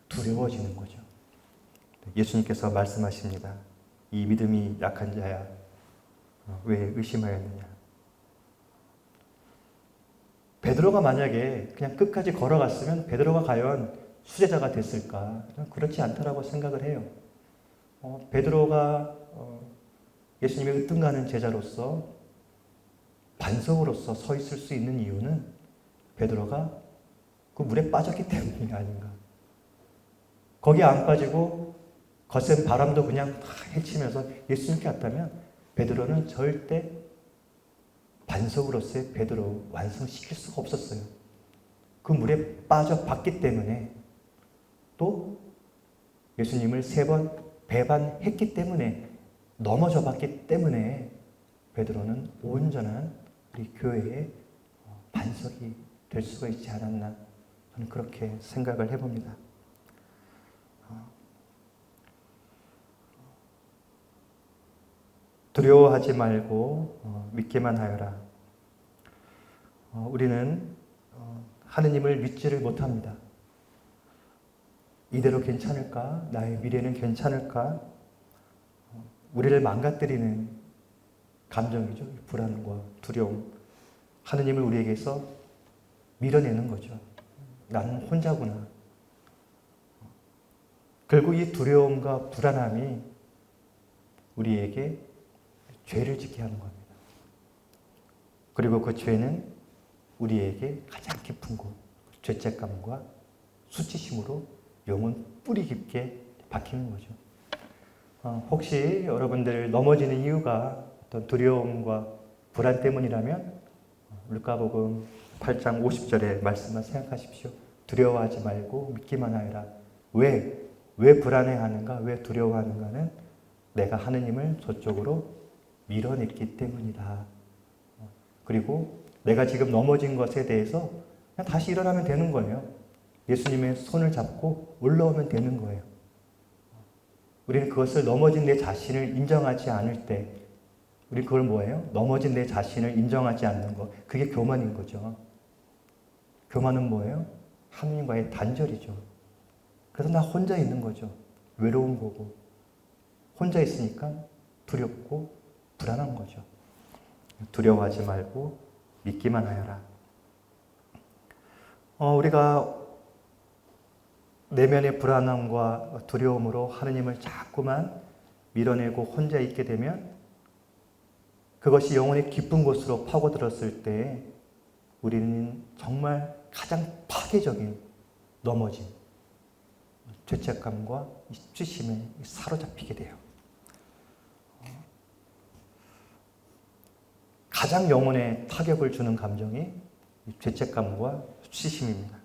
두려워지는 거죠. 예수님께서 말씀하십니다. 이 믿음이 약한 자야, 왜 의심하였느냐? 베드로가 만약에 그냥 끝까지 걸어갔으면 베드로가 과연 수제자가 됐을까? 그렇지 않다라고 생각을 해요. 베드로가 예수님의 으뜸가는 제자로서 반석으로서 서 있을 수 있는 이유는 베드로가 그 물에 빠졌기 때문이 아닌가. 거기에 안 빠지고 거센 바람도 그냥 다 헤치면서 예수님께 왔다면 베드로는 절대 반석으로서의 베드로 완성시킬 수가 없었어요. 그 물에 빠져봤기 때문에 또 예수님을 3번 배반했기 때문에 넘어져 봤기 때문에 베드로는 온전한 우리 교회의 반석이 될 수가 있지 않았나 저는 그렇게 생각을 해봅니다. 두려워하지 말고 믿기만 하여라. 우리는 하느님을 믿지를 못합니다. 이대로 괜찮을까? 나의 미래는 괜찮을까? 우리를 망가뜨리는 감정이죠. 불안과 두려움. 하느님을 우리에게서 밀어내는 거죠. 나는 혼자구나. 결국 이 두려움과 불안함이 우리에게 죄를 짓게 하는 겁니다. 그리고 그 죄는 우리에게 가장 깊은 곳, 죄책감과 수치심으로 영혼 뿌리 깊게 박히는 거죠. 혹시 여러분들 넘어지는 이유가 어떤 두려움과 불안 때문이라면 루카복음 8장 50절의 말씀만 생각하십시오. 두려워하지 말고 믿기만 하여라. 왜 불안해하는가? 왜 두려워하는가는 내가 하느님을 저쪽으로 밀어냈기 때문이다. 그리고 내가 지금 넘어진 것에 대해서 그냥 다시 일어나면 되는 거예요. 예수님의 손을 잡고 올라오면 되는 거예요. 우리는 그것을 넘어진 내 자신을 인정하지 않을 때 우리 그걸 뭐예요? 넘어진 내 자신을 인정하지 않는 것. 그게 교만인 거죠. 교만은 뭐예요? 하느님과의 단절이죠. 그래서 나 혼자 있는 거죠. 외로운 거고. 혼자 있으니까 두렵고 불안한 거죠. 두려워하지 말고 믿기만 하여라. 우리가 내면의 불안함과 두려움으로 하느님을 자꾸만 밀어내고 혼자 있게 되면 그것이 영혼의 깊은 곳으로 파고들었을 때 우리는 정말 가장 파괴적인 넘어짐, 죄책감과 수치심에 사로잡히게 돼요. 가장 영혼에 타격을 주는 감정이 죄책감과 수치심입니다.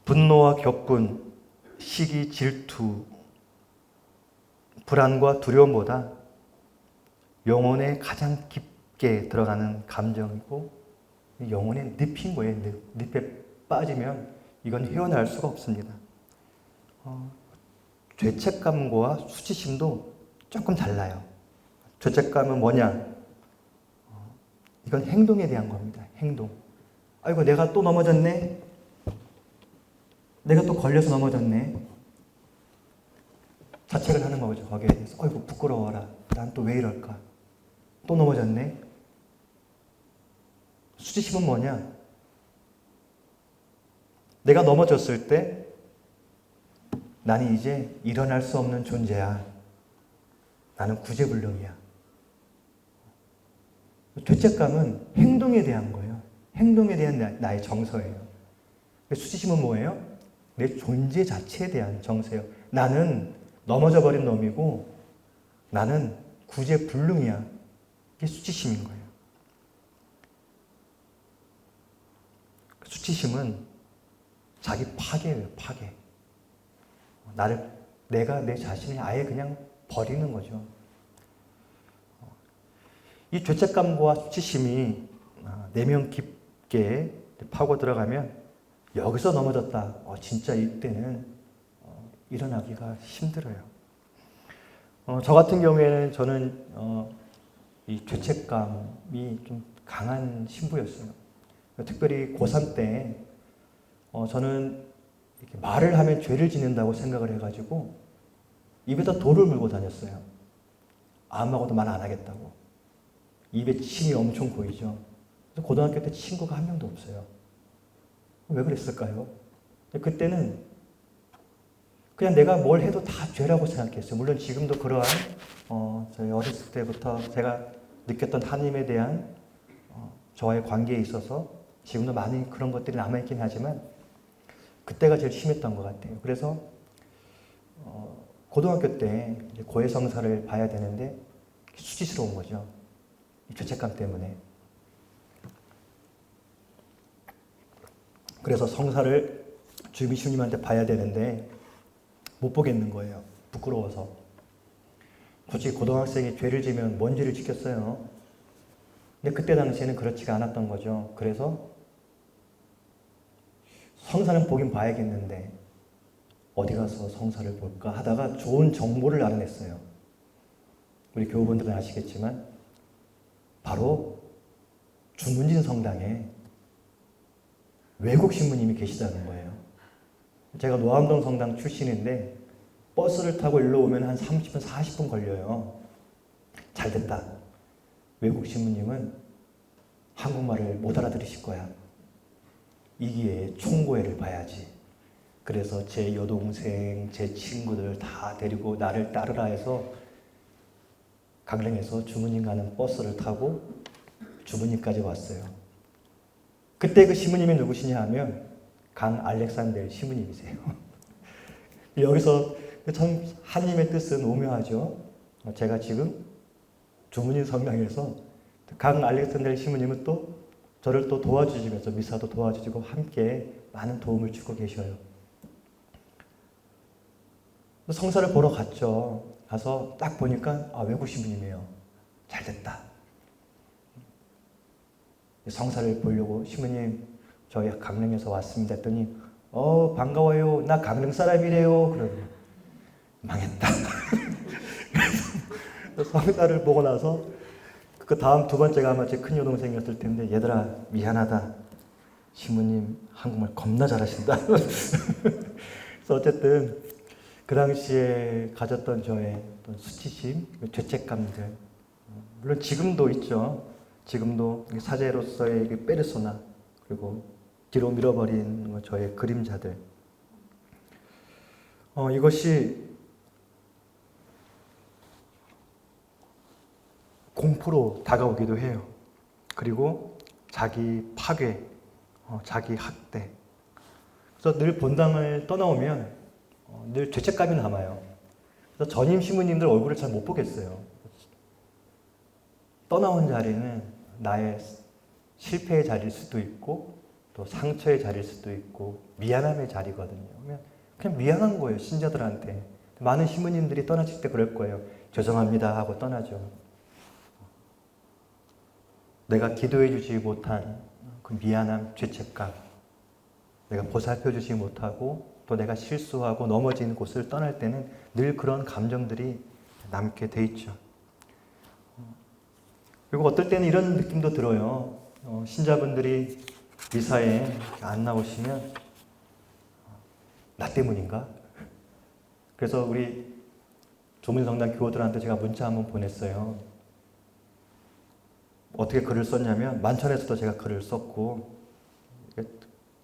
분노와 격분, 시기, 질투, 불안과 두려움보다 영혼에 가장 깊게 들어가는 감정이고 영혼의 늪인 거예요. 늪에 빠지면 이건 헤어날 수가 없습니다. 죄책감과 수치심도 조금 달라요. 죄책감은 뭐냐? 이건 행동에 대한 겁니다. 행동. 아이고 내가 또 넘어졌네. 내가 또 걸려서 넘어졌네. 자책을 하는 거죠. 거기에 대해서. 아이고 부끄러워라. 난 또 왜 이럴까? 또 넘어졌네. 수치심은 뭐냐? 내가 넘어졌을 때 나는 이제 일어날 수 없는 존재야. 나는 구제불능이야. 죄책감은 행동에 대한 거예요. 행동에 대한 나의 정서예요. 수치심은 뭐예요? 내 존재 자체에 대한 정서예요. 나는 넘어져 버린 놈이고 나는 구제불능이야. 이게 수치심인 거예요. 수치심은 자기 파괴예요. 파괴. 내가 내 자신을 아예 그냥 버리는 거죠. 이 죄책감과 수치심이 내면 깊게 파고 들어가면 여기서 넘어졌다. 진짜 이때는 일어나기가 힘들어요. 저 같은 경우에는 저는 이 죄책감이 좀 강한 신부였어요. 특별히 고3 때 저는 이렇게 말을 하면 죄를 짓는다고 생각을 해가지고 입에다 돌을 물고 다녔어요. 아무하고도 말 안 하겠다고. 입에 침이 엄청 고이죠. 고등학교 때 친구가 한 명도 없어요. 왜 그랬을까요? 그때는 그냥 내가 뭘 해도 다 죄라고 생각했어요. 물론 지금도 그러한 저희 어렸을 때부터 제가 느꼈던 하나님에 대한 저와의 관계에 있어서 지금도 많이 그런 것들이 남아있긴 하지만 그때가 제일 심했던 것 같아요. 그래서 고등학교 때 고해성사를 봐야 되는데 수치스러운 거죠. 이 죄책감 때문에. 그래서 성사를 주임 예수님한테 봐야 되는데 못 보겠는 거예요. 부끄러워서. 솔직히 고등학생이 죄를 지면 뭔 죄를 지켰어요. 근데 그때 당시에는 그렇지가 않았던 거죠. 그래서 성사는 보긴 봐야겠는데 어디 가서 성사를 볼까 하다가 좋은 정보를 알아냈어요. 우리 교우분들은 아시겠지만 바로 주문진 성당에 외국 신부님이 계시다는 거예요. 제가 노암동 성당 출신인데 버스를 타고 일로 오면 한 30분, 40분 걸려요. 잘 됐다. 외국 신부님은 한국말을 못 알아들으실 거야. 이 기회에 총고회를 봐야지. 그래서 제 여동생, 제 친구들 다 데리고 나를 따르라 해서 강릉에서 주무님 가는 버스를 타고 주무님까지 왔어요. 그때 그 신부님이 누구시냐 하면 강 알렉산델 신부님이세요. 여기서 참 하나님의 뜻은 오묘하죠. 제가 지금 주무님 성당에서 강 알렉산델 신부님은 또 저를 또 도와주시면서 미사도 도와주시고 함께 많은 도움을 주고 계셔요. 성사를 보러 갔죠. 가서 딱 보니까 외국 신부님이에요. 잘 됐다. 성사를 보려고 신부님 저희 강릉에서 왔습니다 했더니 반가워요. 나 강릉 사람이래요. 그러면 망했다. 그래서 성사를 보고 나서 그 다음 두 번째가 아마 제 큰 여동생이었을 텐데 얘들아 미안하다. 신부님 한국말 겁나 잘하신다. 그래서 어쨌든 그 당시에 가졌던 저의 수치심, 죄책감들 물론 지금도 있죠. 지금도 사제로서의 페르소나 그리고 뒤로 밀어버린 저의 그림자들 이것이 공포로 다가오기도 해요. 그리고 자기 파괴, 자기 학대. 그래서 늘 본당을 떠나오면 늘 죄책감이 남아요. 그래서 전임 신부님들 얼굴을 잘 못 보겠어요. 떠나온 자리는 나의 실패의 자리일 수도 있고 또 상처의 자리일 수도 있고 미안함의 자리거든요. 그냥 미안한 거예요. 신자들한테. 많은 신부님들이 떠나실 때 그럴 거예요. 죄송합니다 하고 떠나죠. 내가 기도해 주지 못한 그 미안함, 죄책감, 내가 보살펴 주지 못하고 또 내가 실수하고 넘어진 곳을 떠날 때는 늘 그런 감정들이 남게 돼 있죠. 그리고 어떨 때는 이런 느낌도 들어요. 신자분들이 미사에 안 나오시면 나 때문인가? 그래서 우리 조문성당 교우들한테 제가 문자 한번 보냈어요. 어떻게 글을 썼냐면 만천에서도 제가 글을 썼고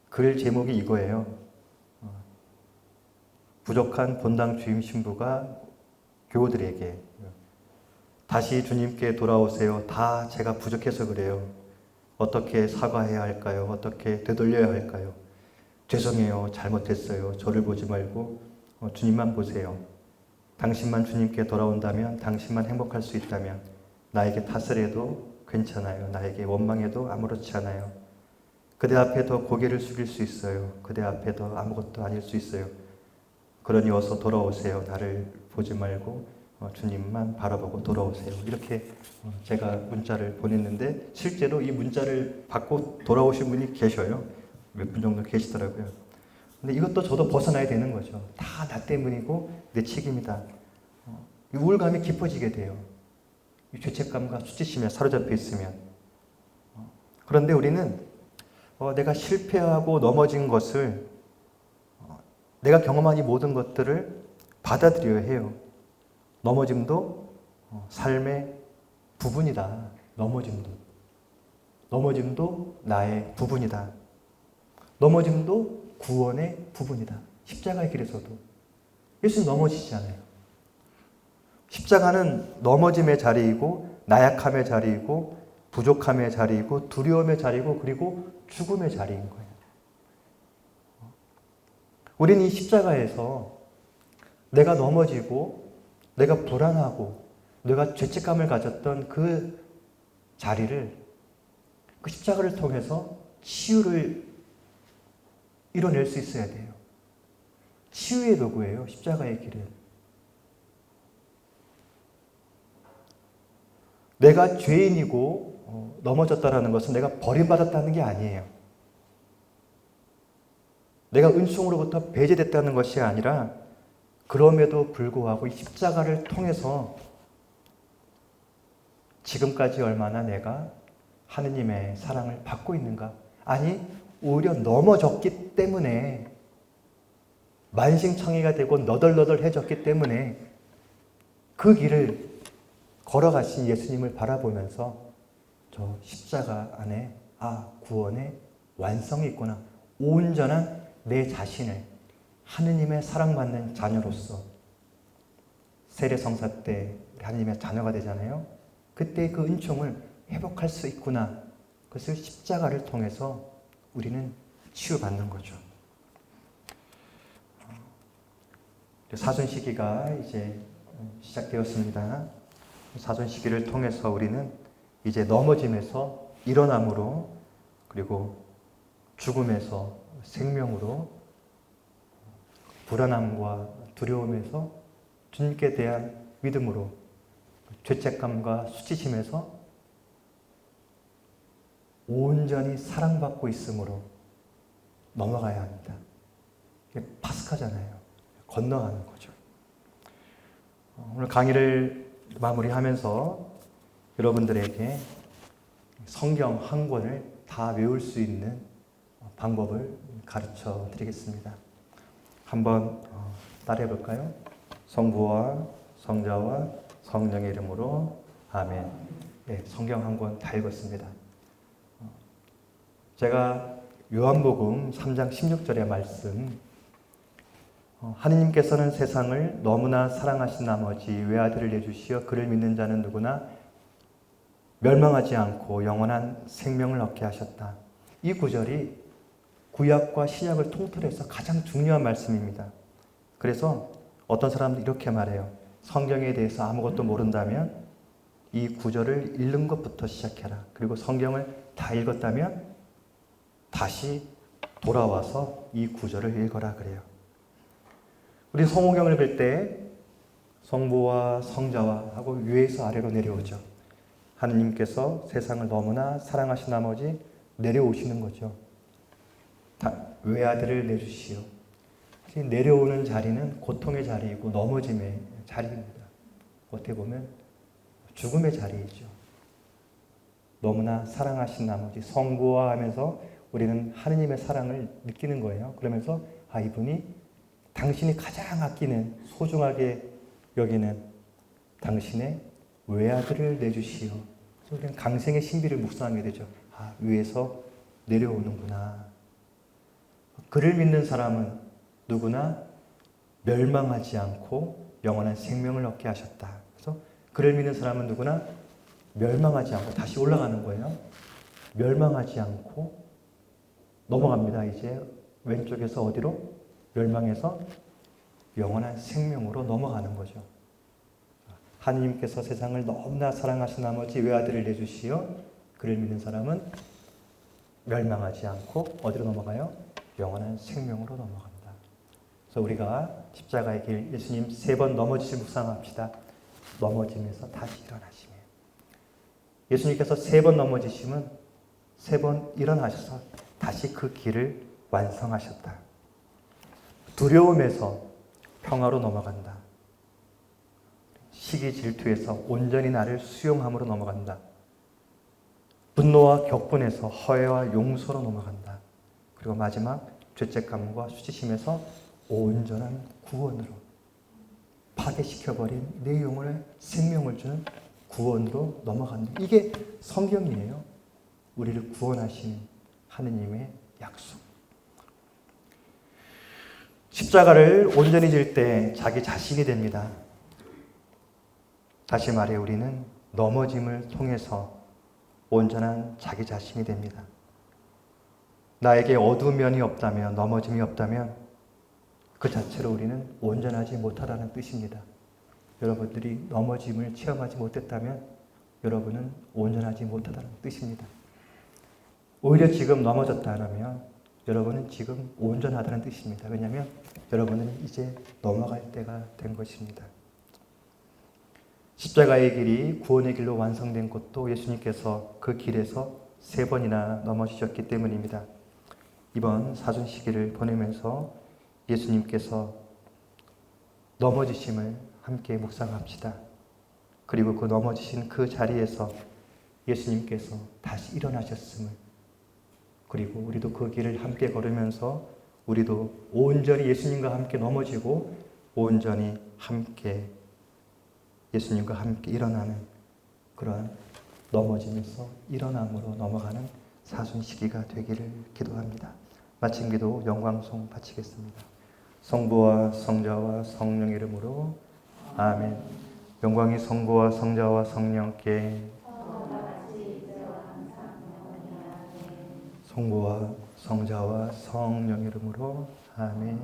글 제목이 이거예요. 부족한 본당 주임 신부가 교우들에게 다시 주님께 돌아오세요. 다 제가 부족해서 그래요. 어떻게 사과해야 할까요? 어떻게 되돌려야 할까요? 죄송해요. 잘못했어요. 저를 보지 말고 주님만 보세요. 당신만 주님께 돌아온다면, 당신만 행복할 수 있다면 나에게 탓을 해도 괜찮아요. 나에게 원망해도 아무렇지 않아요. 그대 앞에 더 고개를 숙일 수 있어요. 그대 앞에 더 아무것도 아닐 수 있어요. 그러니 어서 돌아오세요. 나를 보지 말고 주님만 바라보고 돌아오세요. 이렇게 제가 문자를 보냈는데 실제로 이 문자를 받고 돌아오신 분이 계셔요. 몇 분 정도 계시더라고요. 근데 이것도 저도 벗어나야 되는 거죠. 다 나 때문이고 내 책임이다. 이 우울감이 깊어지게 돼요. 이 죄책감과 수치심에 사로잡혀 있으면. 그런데 우리는 내가 실패하고 넘어진 것을 내가 경험한 이 모든 것들을 받아들여야 해요. 넘어짐도 삶의 부분이다. 넘어짐도. 넘어짐도 나의 부분이다. 넘어짐도 구원의 부분이다. 십자가의 길에서도 예수님 넘어지지 않아요. 십자가는 넘어짐의 자리이고 나약함의 자리이고 부족함의 자리이고 두려움의 자리이고 그리고 죽음의 자리인 거예요. 우리는 이 십자가에서 내가 넘어지고 내가 불안하고 내가 죄책감을 가졌던 그 자리를 그 십자가를 통해서 치유를 이뤄낼 수 있어야 돼요. 치유의 도구예요. 십자가의 길은. 내가 죄인이고 넘어졌다는 것은 내가 버림받았다는 게 아니에요. 내가 은총으로부터 배제됐다는 것이 아니라 그럼에도 불구하고 이 십자가를 통해서 지금까지 얼마나 내가 하느님의 사랑을 받고 있는가? 아니, 오히려 넘어졌기 때문에 만신창이가 되고 너덜너덜해졌기 때문에 그 길을 걸어가신 예수님을 바라보면서 저 십자가 안에 구원의 완성이 있구나. 온전한 내 자신을 하느님의 사랑받는 자녀로서 세례성사 때 하느님의 자녀가 되잖아요. 그때 그 은총을 회복할 수 있구나. 그것을 십자가를 통해서 우리는 치유받는 거죠. 사순 시기가 이제 시작되었습니다. 사순 시기를 통해서 우리는 이제 넘어짐에서 일어남으로 그리고 죽음에서 생명으로 불안함과 두려움에서 주님께 대한 믿음으로 죄책감과 수치심에서 온전히 사랑받고 있음으로 넘어가야 합니다. 이게 파스카잖아요. 건너가는 거죠. 오늘 강의를 마무리하면서 여러분들에게 성경 한 권을 다 외울 수 있는 방법을 가르쳐 드리겠습니다. 한번 따라해 볼까요? 성부와 성자와 성령의 이름으로 아멘. 네, 성경 한 권 다 읽었습니다. 제가 요한복음 3장 16절의 말씀, 하느님께서는 세상을 너무나 사랑하신 나머지 외아들을 내주시어 그를 믿는 자는 누구나 멸망하지 않고 영원한 생명을 얻게 하셨다. 이 구절이 구약과 신약을 통틀어서 가장 중요한 말씀입니다. 그래서 어떤 사람들이 이렇게 말해요. 성경에 대해서 아무것도 모른다면 이 구절을 읽는 것부터 시작해라. 그리고 성경을 다 읽었다면 다시 돌아와서 이 구절을 읽어라 그래요. 우리 성호경을 읽을 때 성부와 성자와 하고 위에서 아래로 내려오죠. 하느님께서 세상을 너무나 사랑하신 나머지 내려오시는 거죠. 외아들을 내주시오. 내려오는 자리는 고통의 자리이고 넘어짐의 자리입니다. 어떻게 보면 죽음의 자리이죠. 너무나 사랑하신 나머지 성부와 하면서 우리는 하느님의 사랑을 느끼는 거예요. 그러면서 이분이 당신이 가장 아끼는 소중하게 여기는 당신의 외아들을 내주시오. 그래서 우리는 강생의 신비를 묵상하게 되죠. 위에서 내려오는구나. 그를 믿는 사람은 누구나 멸망하지 않고 영원한 생명을 얻게 하셨다. 그래서 그를 믿는 사람은 누구나 멸망하지 않고 다시 올라가는 거예요. 멸망하지 않고 넘어갑니다. 이제 왼쪽에서 어디로? 멸망해서 영원한 생명으로 넘어가는 거죠. 하느님께서 세상을 너무나 사랑하신 나머지 외아들을 내주시어 그를 믿는 사람은 멸망하지 않고 어디로 넘어가요? 영원한 생명으로 넘어갑니다. 그래서 우리가 십자가의 길 예수님 3번 넘어지실 묵상합시다. 넘어지면서 다시 일어나시며 예수님께서 3번 넘어지시면 3번 일어나셔서 다시 그 길을 완성하셨다. 두려움에서 평화로 넘어간다. 시기 질투에서 온전히 나를 수용함으로 넘어간다. 분노와 격분에서 허회와 용서로 넘어간다. 그리고 마지막 죄책감과 수치심에서 온전한 구원으로 파괴시켜버린 내 영혼에 생명을 주는 구원으로 넘어간다. 이게 성경이에요. 우리를 구원하시는 하느님의 약속. 십자가를 온전히 질 때 자기 자신이 됩니다. 다시 말해 우리는 넘어짐을 통해서 온전한 자기 자신이 됩니다. 나에게 어두운 면이 없다면, 넘어짐이 없다면 그 자체로 우리는 온전하지 못하다는 뜻입니다. 여러분들이 넘어짐을 체험하지 못했다면 여러분은 온전하지 못하다는 뜻입니다. 오히려 지금 넘어졌다면 여러분은 지금 온전하다는 뜻입니다. 왜냐하면 여러분은 이제 넘어갈 때가 된 것입니다. 십자가의 길이 구원의 길로 완성된 것도 예수님께서 그 길에서 3번이나 넘어지셨기 때문입니다. 이번 사순 시기를 보내면서 예수님께서 넘어지심을 함께 묵상합시다. 그리고 그 넘어지신 그 자리에서 예수님께서 다시 일어나셨음을, 그리고 우리도 그 길을 함께 걸으면서 우리도 온전히 예수님과 함께 넘어지고 온전히 함께 예수님과 함께 일어나는 그러한 넘어짐에서 일어남으로 넘어가는 사순 시기가 되기를 기도합니다. 마침 기도 영광송 바치겠습니다. 성부와 성자와 성령 이름으로 아멘. 영광이 성부와 성자와 성령께, 성부와 성자와 성령 이름으로 아멘.